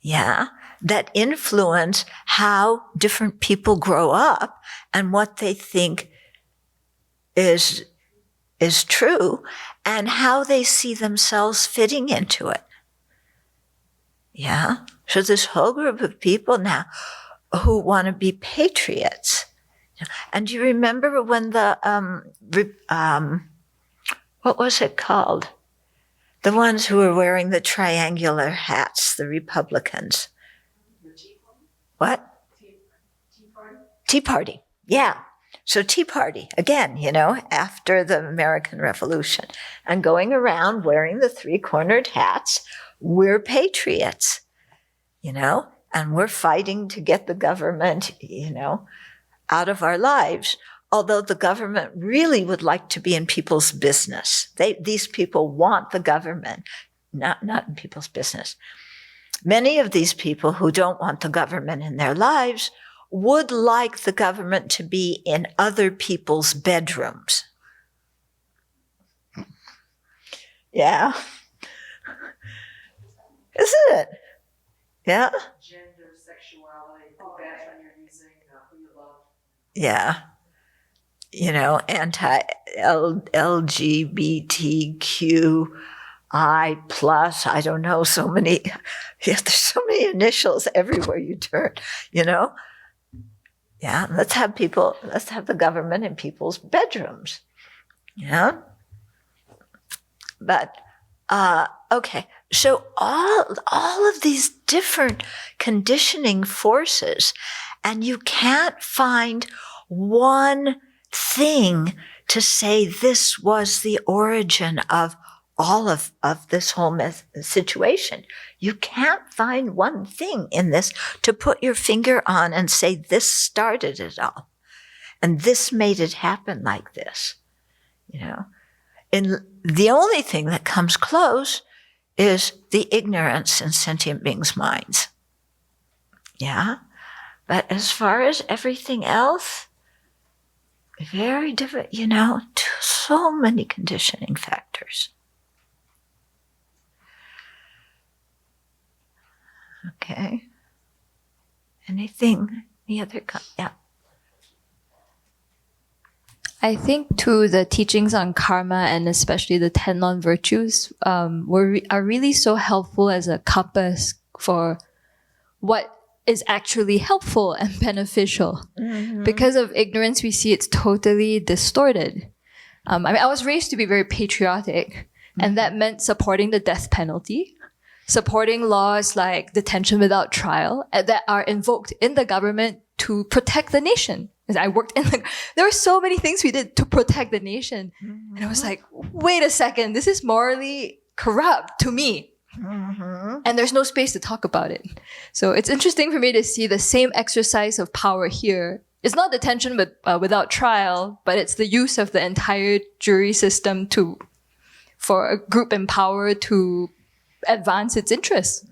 Yeah. That influence how different people grow up and what they think is true and how they see themselves fitting into it. Yeah. So this whole group of people now who want to be patriots. And do you remember when the, what was it called? The ones who were wearing the triangular hats, the Republicans. What? Tea Party? Tea Party. Yeah. So Tea Party, again, after the American Revolution, and going around wearing the three-cornered hats, we're patriots, and we're fighting to get the government, out of our lives. Although the government really would like to be in people's business. These people want the government, not in people's business. Many of these people who don't want the government in their lives would like the government to be in other people's bedrooms. Yeah. Isn't it? Yeah. Gender, sexuality, bathroom you're using, who you love. Yeah. LGBTQI plus, I don't know, so many, there's so many initials everywhere you turn, Yeah, let's have the government in people's bedrooms. Yeah. But, okay. So all of these different conditioning forces, and you can't find one thing to say this was the origin of all of this whole situation. You can't find one thing in this to put your finger on and say this started it all. And this made it happen like this. And the only thing that comes close is the ignorance in sentient beings' minds. Yeah? But as far as everything else, very different, so many conditioning factors. Okay. Any other, yeah. I think too, the teachings on karma and especially the 10 non-virtues are really so helpful as a compass for what is actually helpful and beneficial. Mm-hmm. Because of ignorance, we see it's totally distorted. I was raised to be very patriotic, and that meant supporting the death penalty, supporting laws like detention without trial that are invoked in the government to protect the nation. As I worked there were so many things we did to protect the nation. Mm-hmm. And I was like, wait a second, this is morally corrupt to me. Mm-hmm. And there's no space to talk about it. So it's interesting for me to see the same exercise of power here it's not detention without trial, but it's the use of the entire jury system for a group in power to advance its interests.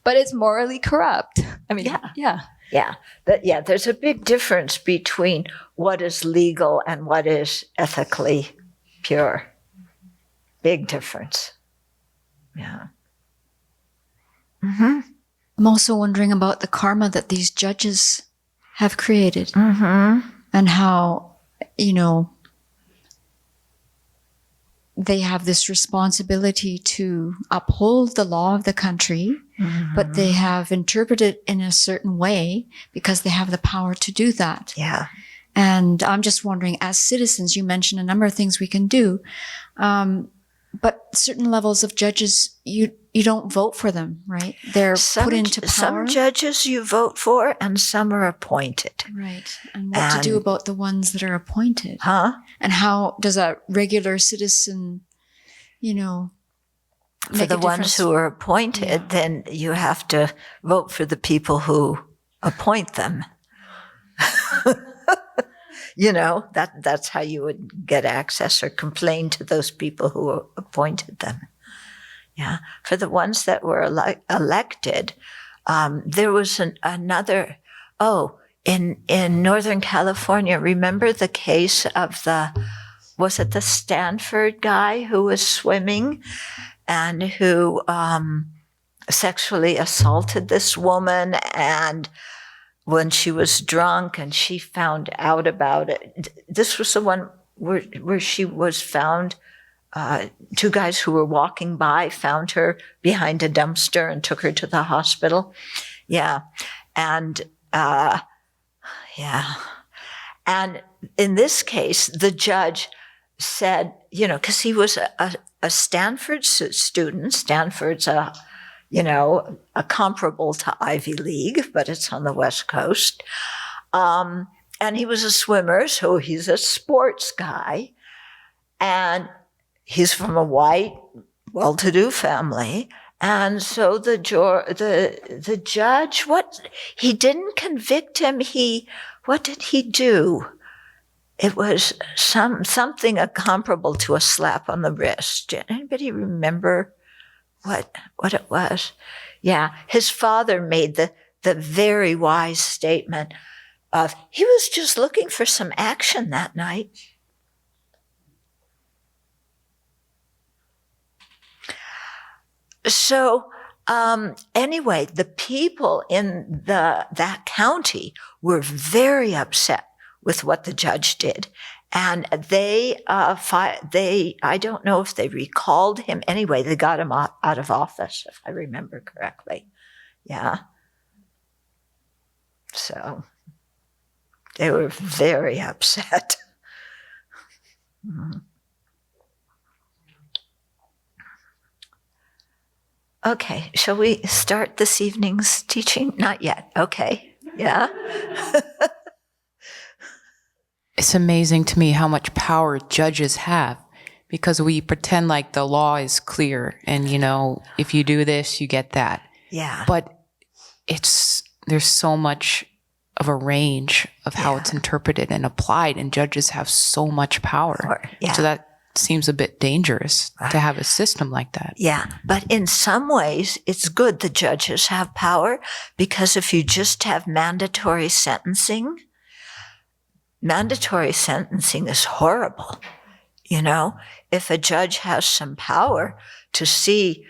But it's morally corrupt. I mean, yeah. Yeah, there's a big difference between what is legal and what is ethically pure. Big difference. Yeah. I'm also wondering about the karma that these judges have created and how, they have this responsibility to uphold the law of the country, but they have interpreted it in a certain way because they have the power to do that. Yeah. And I'm just wondering, as citizens, you mentioned a number of things we can do, but certain levels of judges, you don't vote for them, right? They're put into power. Some judges you vote for, and some are appointed. Right. And what to do about the ones that are appointed? And how does a regular citizen, for the ones who are appointed, then you have to vote for the people who appoint them. That's how you would get access or complain to those people who appointed them. Yeah. For the ones that were elected, there was another, in Northern California, remember the case of was it the Stanford guy who was swimming and who sexually assaulted this woman, and when she was drunk and she found out about it. This was the one where she was found, two guys who were walking by found her behind a dumpster and took her to the hospital. Yeah. And, And in this case, the judge said, because he was a Stanford student. Stanford's a comparable to Ivy League, but it's on the West Coast. And he was a swimmer, so he's a sports guy. And he's from a white, well-to-do family. And so the judge, he didn't convict him. What did he do? It was something comparable to a slap on the wrist. Anybody remember what it was? Yeah, his father made the very wise statement of, he was just looking for some action that night. So anyway, the people in that county were very upset with what the judge did. And I don't know if they recalled him. Anyway, they got him out of office, if I remember correctly. Yeah. So they were very upset. Okay, shall we start this evening's teaching? Not yet. Okay. Yeah. It's amazing to me how much power judges have, because we pretend like the law is clear and, if you do this, you get that. Yeah. But there's so much of a range of how it's interpreted and applied, and judges have so much power. Yeah. So that seems a bit dangerous to have a system like that. Yeah. But in some ways, it's good the judges have power, because if you just have mandatory sentencing is horrible. If a judge has some power to see,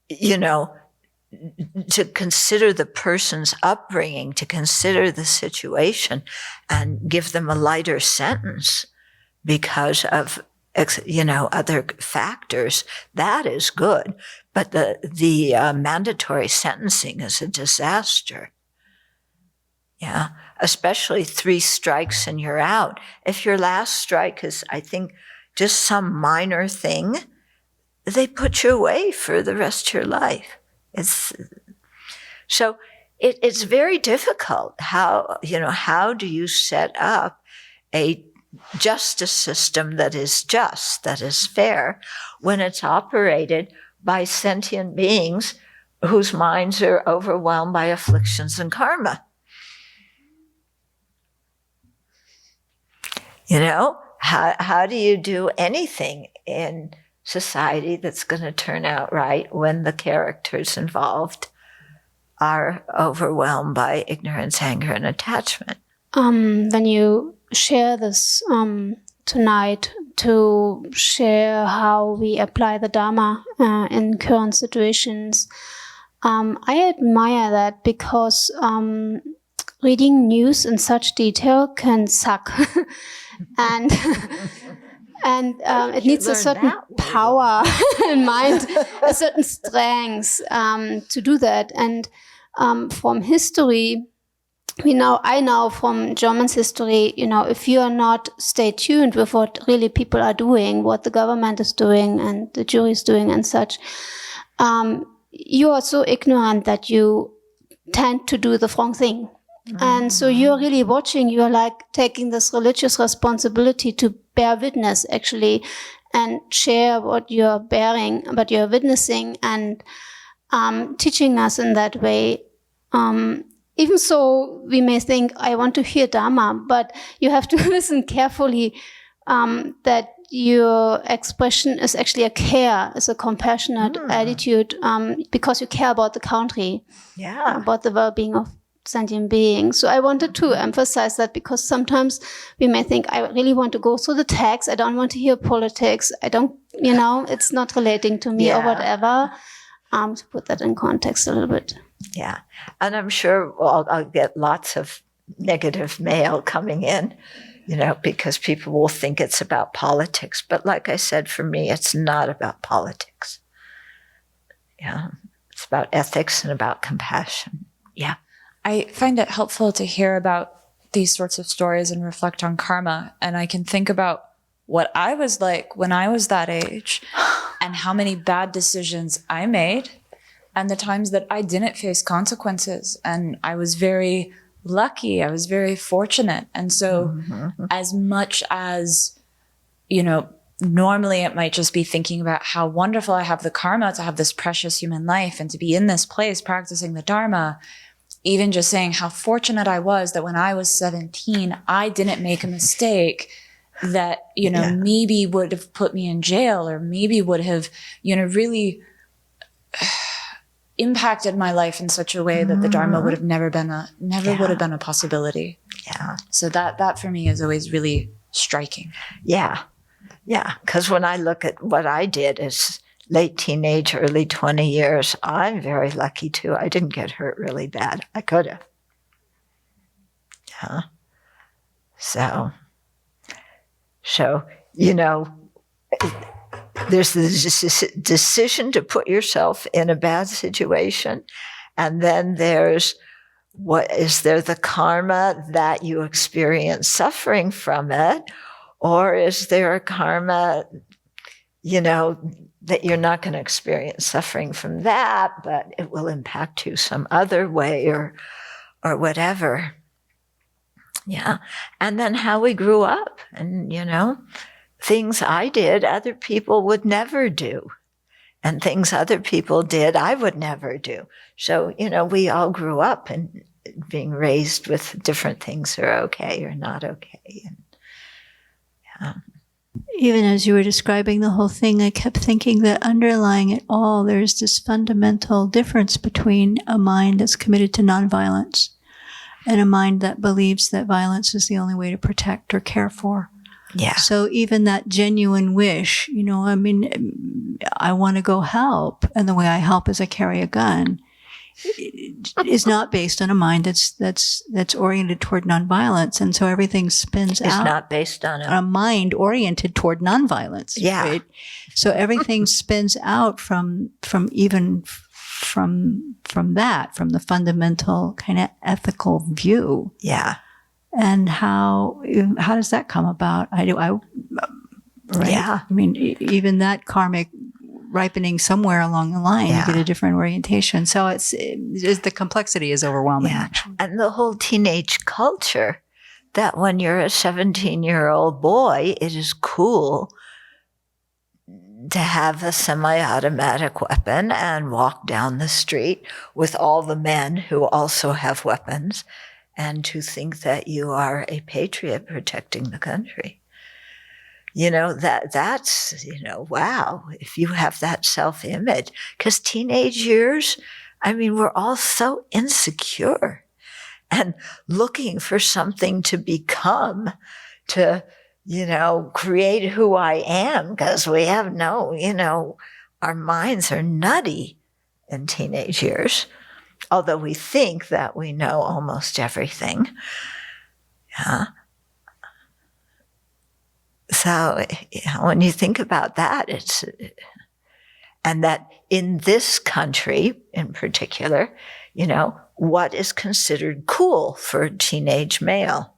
to consider the person's upbringing, to consider the situation and give them a lighter sentence because of, other factors, that is good. But the mandatory sentencing is a disaster. Yeah. Especially 3 strikes and you're out. If your last strike is, I think, just some minor thing, they put you away for the rest of your life. It's very difficult. How do you set up a justice system that is just, that is fair, when it's operated by sentient beings whose minds are overwhelmed by afflictions and karma? You know, how do you do anything in society that's going to turn out right when the characters involved are overwhelmed by ignorance, anger, and attachment? When you share this tonight, to share how we apply the Dharma in current situations, I admire that, because reading news in such detail can suck. And it needs a certain power in mind, a certain strength to do that. And from history, I know from German's history, if you are not stay tuned with what really people are doing, what the government is doing and the jury is doing and such, you are so ignorant that you tend to do the wrong thing. And so you're really watching, you're like taking this religious responsibility to bear witness, actually, and share what you're bearing, what you're witnessing, and teaching us in that way. Even so, we may think, I want to hear Dharma, but you have to listen carefully that your expression is actually a care, is a compassionate attitude, because you care about the country, about the well-being of sentient beings. So I wanted to emphasize that, because sometimes we may think, I really want to go through the text, I don't want to hear politics, I don't, it's not relating to me or whatever. To put that in context a little bit. Yeah. And I'm sure I'll get lots of negative mail coming in, because people will think it's about politics. But like I said, for me, it's not about politics. Yeah. It's about ethics and about compassion. Yeah. I find it helpful to hear about these sorts of stories and reflect on karma. And I can think about what I was like when I was that age and how many bad decisions I made and the times that I didn't face consequences. And I was very lucky. I was very fortunate. And so as much as, normally it might just be thinking about how wonderful I have the karma to have this precious human life and to be in this place practicing the Dharma, even just saying how fortunate I was that when I was 17, I didn't make a mistake that, maybe would have put me in jail or maybe would have, really impacted my life in such a way that the Dharma would have never would have been a possibility. Yeah. So that for me is always really striking. Yeah. Yeah. Because when I look at what I did as late teenage, early 20 years, I'm very lucky too. I didn't get hurt really bad. I could have. Yeah. So, there's this decision to put yourself in a bad situation. And then there's is there the karma that you experience suffering from it? Or is there a karma, that you're not going to experience suffering from that, but it will impact you some other way or whatever. Yeah. And then how we grew up and, things I did, other people would never do. And things other people did, I would never do. So, we all grew up and being raised with different things are okay or not okay. And, yeah. Even as you were describing the whole thing, I kept thinking that underlying it all, there's this fundamental difference between a mind that's committed to nonviolence and a mind that believes that violence is the only way to protect or care for. Yeah. So even that genuine wish, I want to go help, and the way I help is I carry a gun, is not based on a mind that's oriented toward nonviolence, and so everything spins out. It's not based on a mind oriented toward nonviolence. Yeah. Right? So everything spins out from that, from the fundamental kind of ethical view. Yeah. And how does that come about? Right? Yeah. Even that karmic ripening somewhere along the line, you get a different orientation. So the complexity is overwhelming. Yeah. And the whole teenage culture that when you're a 17-year-old boy, it is cool to have a semi-automatic weapon and walk down the street with all the men who also have weapons, and to think that you are a patriot protecting the country. that's, wow, if you have that self-image. Because teenage years, we're all so insecure and looking for something to become, to, create who I am, because we have our minds are nutty in teenage years, although we think that we know almost everything. Yeah. So when you think about that, and that in this country in particular, what is considered cool for a teenage male,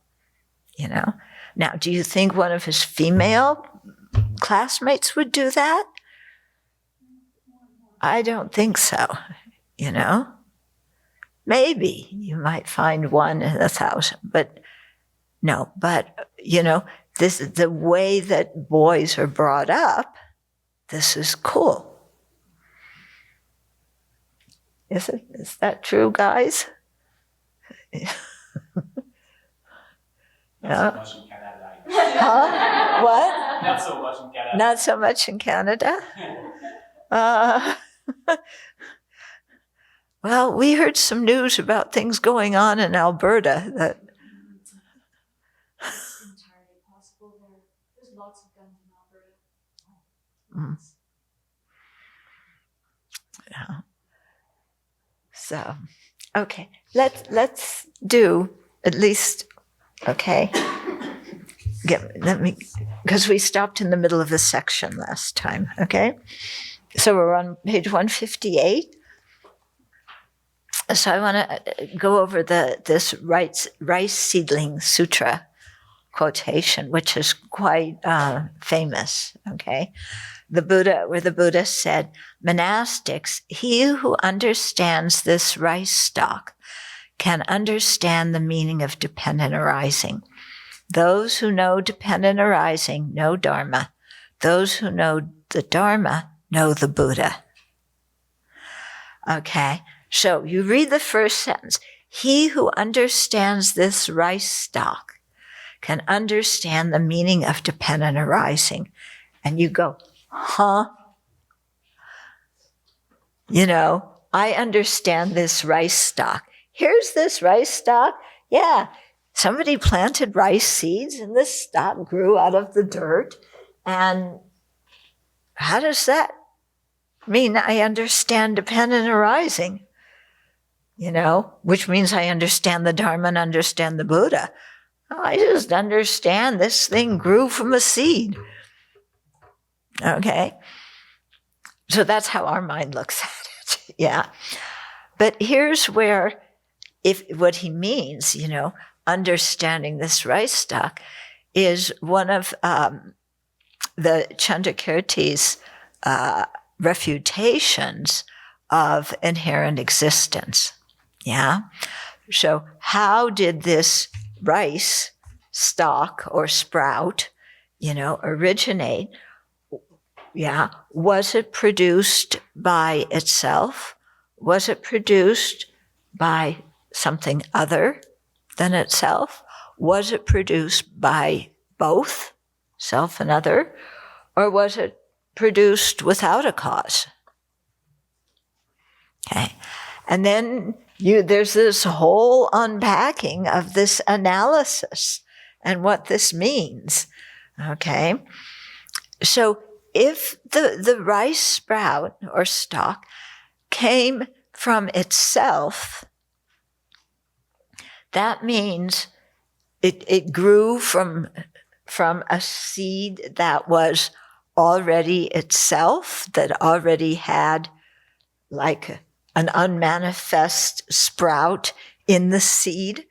Now, do you think one of his female classmates would do that? I don't think so, Maybe you might find one in 1,000, but no, this is the way that boys are brought up. This is cool. Is it? Is that true, guys? Yeah. Huh? What? Not so much in Canada. Not so much in Canada? Well, we heard some news about things going on in Alberta that. It's entirely possible. There's lots of guns in Alberta. Yeah. So, okay, let's do at least. Okay. Let me, because we stopped in the middle of a section last time. Okay, so we're on page 158. So I want to go over this Rice Seedling Sutra quotation, which is quite famous. Okay, the Buddha said, "Monastics, he who understands this rice stalk can understand the meaning of dependent arising. Those who know dependent arising know Dharma. Those who know the Dharma know the Buddha." Okay, so you read the first sentence. He who understands this rice stalk can understand the meaning of dependent arising. And you go, huh? I understand this rice stalk. Here's this rice stalk. Yeah. Somebody planted rice seeds and this stalk grew out of the dirt. And how does that mean I understand dependent arising? Which means I understand the Dharma and understand the Buddha. I just understand this thing grew from a seed. Okay? So that's how our mind looks at it. Yeah. But here's where, what he means, understanding this rice stalk is one of the Chandrakirti's refutations of inherent existence. Yeah. So how did this rice stalk or sprout, originate? Yeah. Was it produced by itself? Was it produced by something other than itself? Was it produced by both, self and other? Or was it produced without a cause? Okay. And then there's this whole unpacking of this analysis and what this means. Okay. So if the rice sprout or stalk came from itself, that means it grew from a seed that was already itself, that already had like an unmanifest sprout in the seed.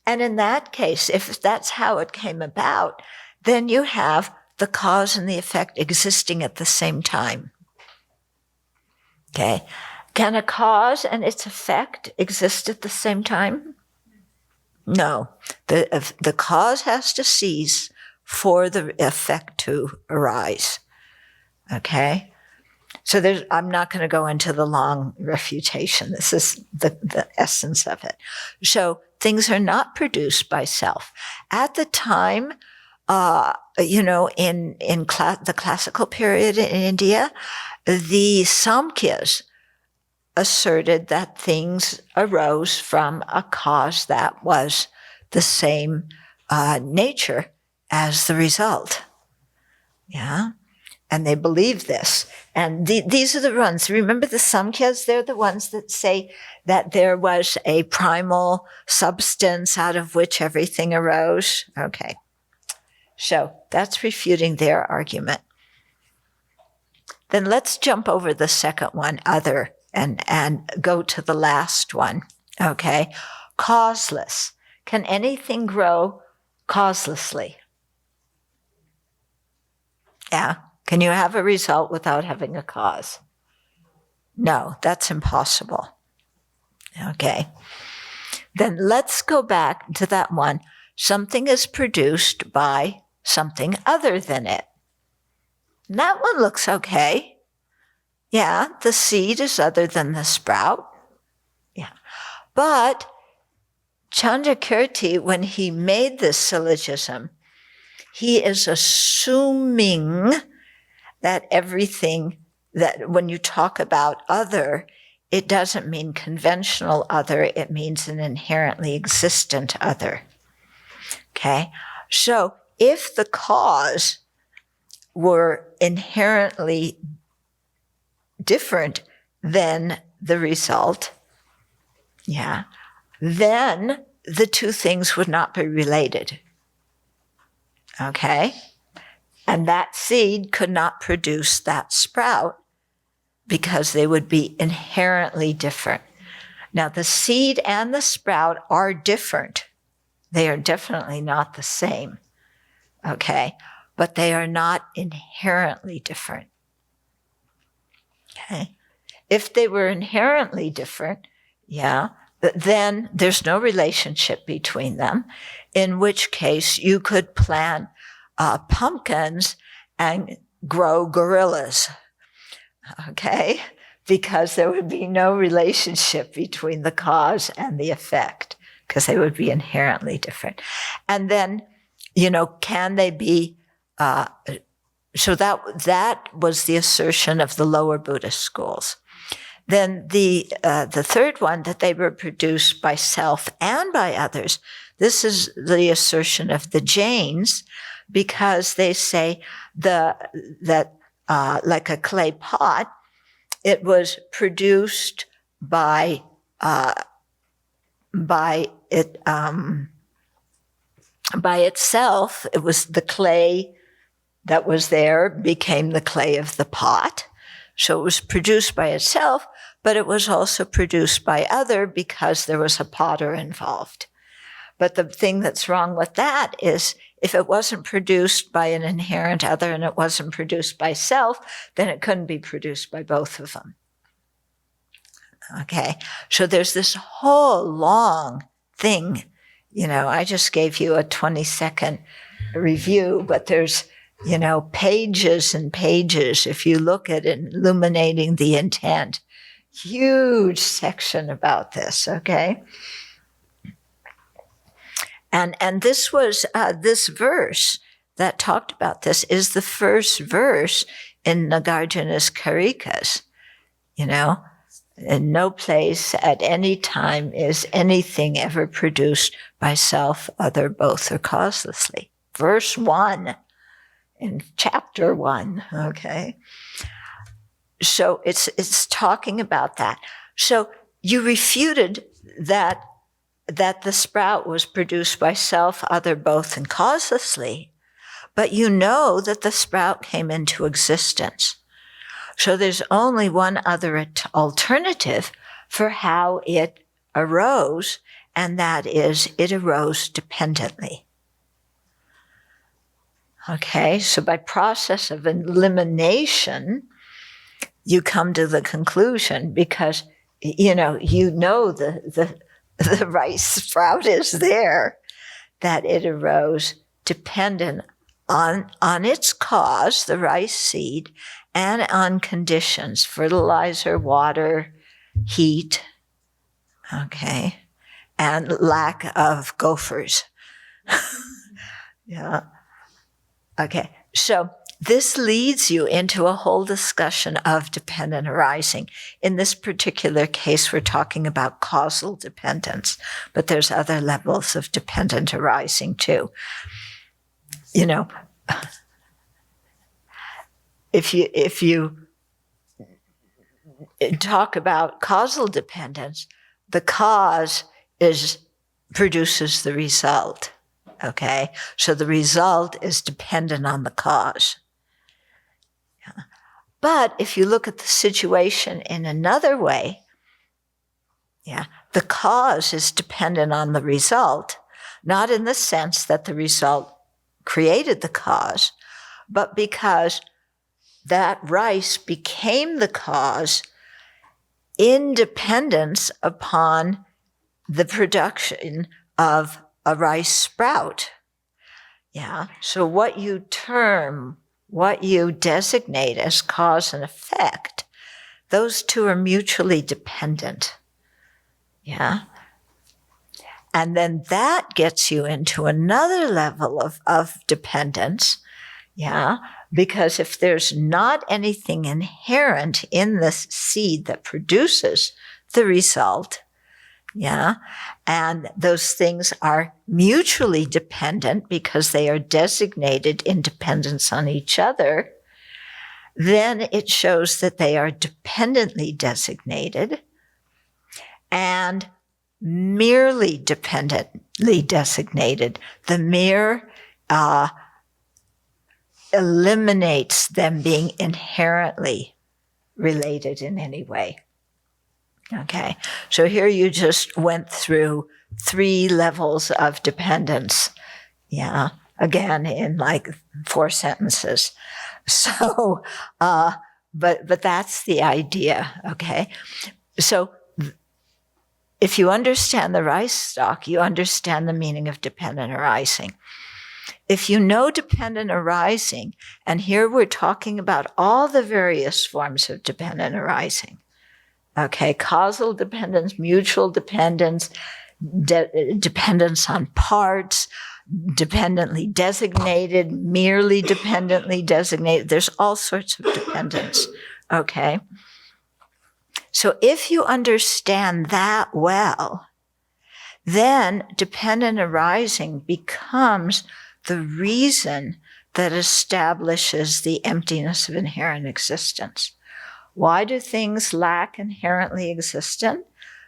And in that case, if that's how it came about, then you have the cause and the effect existing at the same time. Okay. Can a cause and its effect exist at the same time? No. The cause has to cease for the effect to arise. Okay? So I'm not going to go into the long refutation. This is the essence of it. So things are not produced by self. At the time in the classical period in India, the Samkhyas asserted that things arose from a cause that was the same nature as the result. Yeah. And they believe this. And these are the ones. Remember the Samkhyas? They're the ones that say that there was a primal substance out of which everything arose. Okay. So that's refuting their argument. Then let's jump over the second one, other, and go to the last one. Okay. Causeless. Can anything grow causelessly? Yeah. Can you have a result without having a cause? No, that's impossible. Okay. Then let's go back to that one. Something is produced by something other than it. And that one looks okay. Yeah, the seed is other than the sprout. Yeah. But Chandrakirti, when he made this syllogism, he is assuming that everything, that when you talk about other, it doesn't mean conventional other, it means an inherently existent other. Okay? So if the cause were inherently different than the result, yeah, then the two things would not be related. Okay? And that seed could not produce that sprout because they would be inherently different. Now, the seed and the sprout are different. They are definitely not the same. Okay? But they are not inherently different. Okay? If they were inherently different, yeah, then there's no relationship between them, in which case you could plant pumpkins and grow gorillas, okay? Because there would be no relationship between the cause and the effect, because they would be inherently different. And then, can they be, so that was the assertion of the lower Buddhist schools. Then the third one, that they were produced by self and by others, this is the assertion of the Jains, because they say that like a clay pot, it was produced by itself. It was the clay that was there became the clay of the pot. So it was produced by itself, but it was also produced by other because there was a potter involved. But the thing that's wrong with that is if it wasn't produced by an inherent other and it wasn't produced by self, then it couldn't be produced by both of them. Okay, so there's this whole long thing. I just gave you a 20-second review, but there's, pages and pages if you look at it, illuminating the intent. Huge section about this, okay? And this was, this verse that talked about this is the first verse in Nagarjuna's Karikas. In no place at any time is anything ever produced by self, other, both, or causelessly. Verse 1 in chapter 1, okay? So it's talking about that. So you refuted that the sprout was produced by self, other, both, and causelessly, but you know that the sprout came into existence. So there's only one other alternative for how it arose, and that is it arose dependently. Okay, so by process of elimination, you come to the conclusion because, the rice sprout is there, that it arose dependent on its cause, the rice seed, and on conditions, fertilizer, water, heat, okay, and lack of gophers. Yeah. Okay, so this leads you into a whole discussion of dependent arising. In this particular case, we're talking about causal dependence, but there's other levels of dependent arising too. You know, if you talk about causal dependence, the cause produces the result. Okay, so the result is dependent on the cause. Yeah. But if you look at the situation in another way, yeah, the cause is dependent on the result, not in the sense that the result created the cause, but because that rice became the cause in dependence upon the production of a rice sprout. Yeah. So what you designate as cause and effect, those two are mutually dependent. Yeah. And then that gets you into another level of dependence. Yeah. Because if there's not anything inherent in this seed that produces the result, yeah, and those things are mutually dependent because they are designated in dependence on each other, then it shows that they are dependently designated and merely dependently designated. The mere eliminates them being inherently related in any way. Okay, so here you just went through 3 levels of dependence. Yeah, again, in like 4 sentences. So, but that's the idea. Okay, so if you understand the rice stalk, you understand the meaning of dependent arising. If you know dependent arising, and here we're talking about all the various forms of dependent arising. Okay, causal dependence, mutual dependence, dependence on parts, dependently designated, merely dependently designated. There's all sorts of dependence. Okay. So if you understand that well, then dependent arising becomes the reason that establishes the emptiness of inherent existence. Why do things lack inherently existent?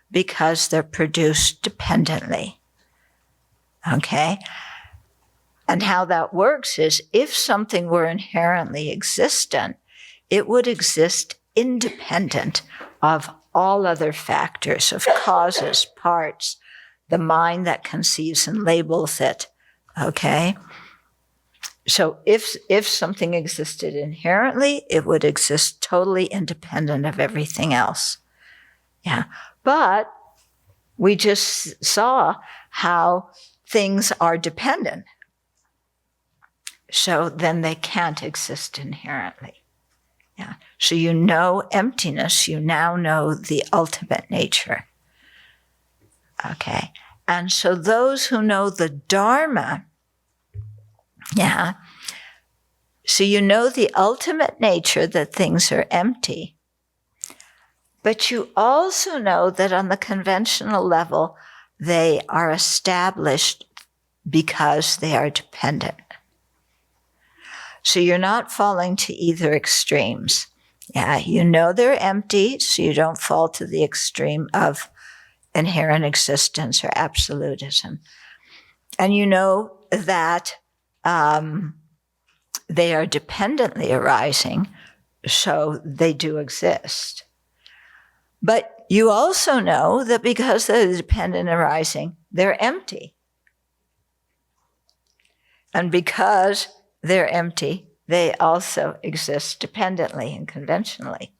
Because they're produced dependently. Okay? And how that works is if something were inherently existent, it would exist independent of all other factors, of causes, parts, the mind that conceives and labels it. Okay? So if something existed inherently, it would exist totally independent of everything else. Yeah. But we just saw how things are dependent. So then they can't exist inherently. Yeah. So you know emptiness, you now know the ultimate nature. Okay. And so those who know the Dharma, yeah. So you know the ultimate nature that things are empty, but you also know that on the conventional level, they are established because they are dependent. So you're not falling to either extremes. Yeah, you know they're empty, so you don't fall to the extreme of inherent existence or absolutism. And you know that they are dependently arising, so they do exist. But you also know that because they're dependent arising, they're empty. And because they're empty, they also exist dependently and conventionally.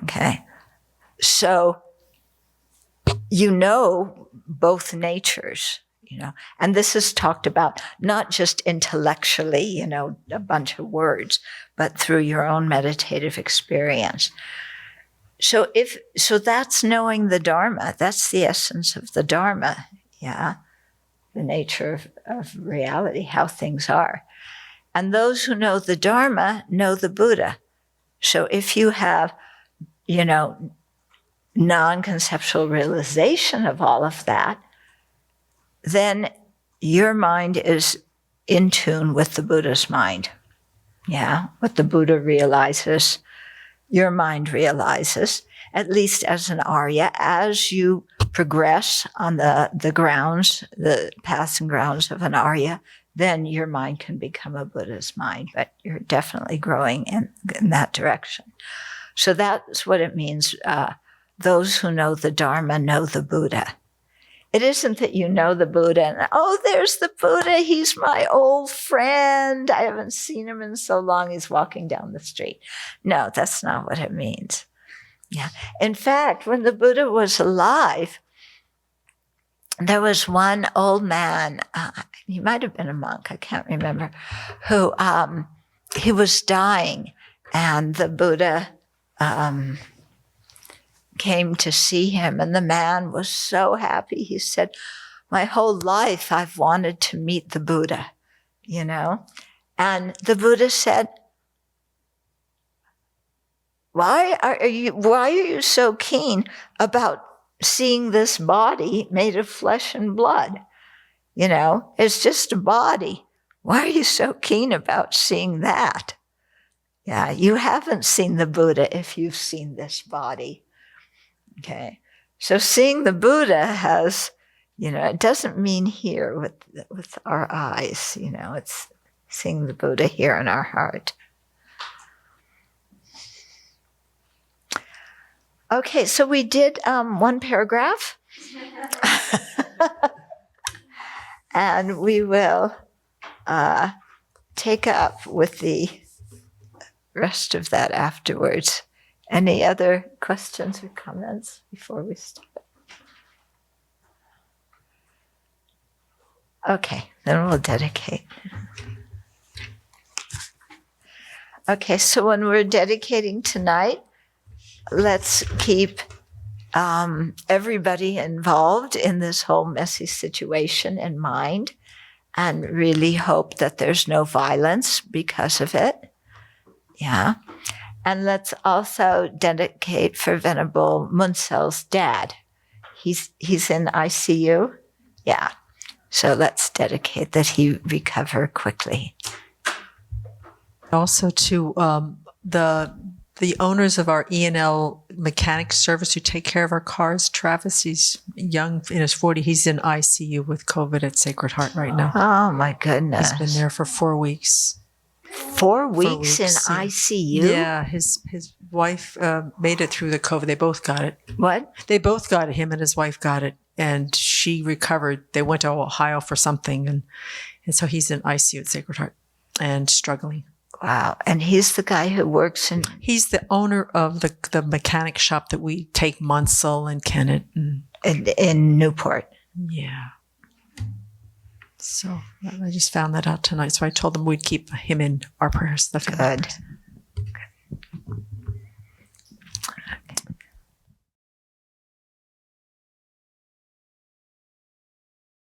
Okay. So you know both natures. You know, and this is talked about not just intellectually, you know, a bunch of words, but through your own meditative experience. So that's knowing the Dharma. That's the essence of the Dharma. Yeah. The nature of reality, how things are. And those who know the Dharma know the Buddha. So if you have, non-conceptual realization of all of that, then your mind is in tune with the Buddha's mind. Yeah, what the Buddha realizes, your mind realizes, at least as an Arya, as you progress on the grounds, the paths and grounds of an Arya, then your mind can become a Buddha's mind, but you're definitely growing in that direction. So that's what it means. Those who know the Dharma know the Buddha. It isn't that you know the Buddha and, oh, there's the Buddha. He's my old friend. I haven't seen him in so long. He's walking down the street. No, that's not what it means. Yeah. In fact, when the Buddha was alive, there was one old man, he might have been a monk, I can't remember, who he was dying, and the Buddha came to see him, and the man was so happy. He said, my whole life I've wanted to meet the Buddha, And the Buddha said, why are you so keen about seeing this body made of flesh and blood? It's just a body. Why are you so keen about seeing that? Yeah, you haven't seen the Buddha if you've seen this body. Okay, so seeing the Buddha has, it doesn't mean here with our eyes, it's seeing the Buddha here in our heart. Okay, so we did one paragraph. And we will take up with the rest of that afterwards. Any other questions or comments before we start? Okay, then we'll dedicate. Okay, so when we're dedicating tonight, let's keep everybody involved in this whole messy situation in mind and really hope that there's no violence because of it. Yeah. And let's also dedicate for Venerable Munsel's dad. He's in ICU. Yeah. So let's dedicate that he recover quickly. Also to the owners of our E&L mechanic service who take care of our cars. Travis, he's young, in his 40s. He's in ICU with COVID at Sacred Heart right now. Oh, my goodness. He's been there for 4 weeks. 4 weeks in ICU? Yeah, his wife made it through the COVID. They both got it. What? They both got it. Him and his wife got it. And she recovered. They went to Ohio for something. And so he's in ICU at Sacred Heart and struggling. Wow. And he's the guy who works in... He's the owner of the mechanic shop that we take Munsell and Kennett. In Newport. Yeah. So I just found that out tonight. So I told them we'd keep him in our prayers. Good.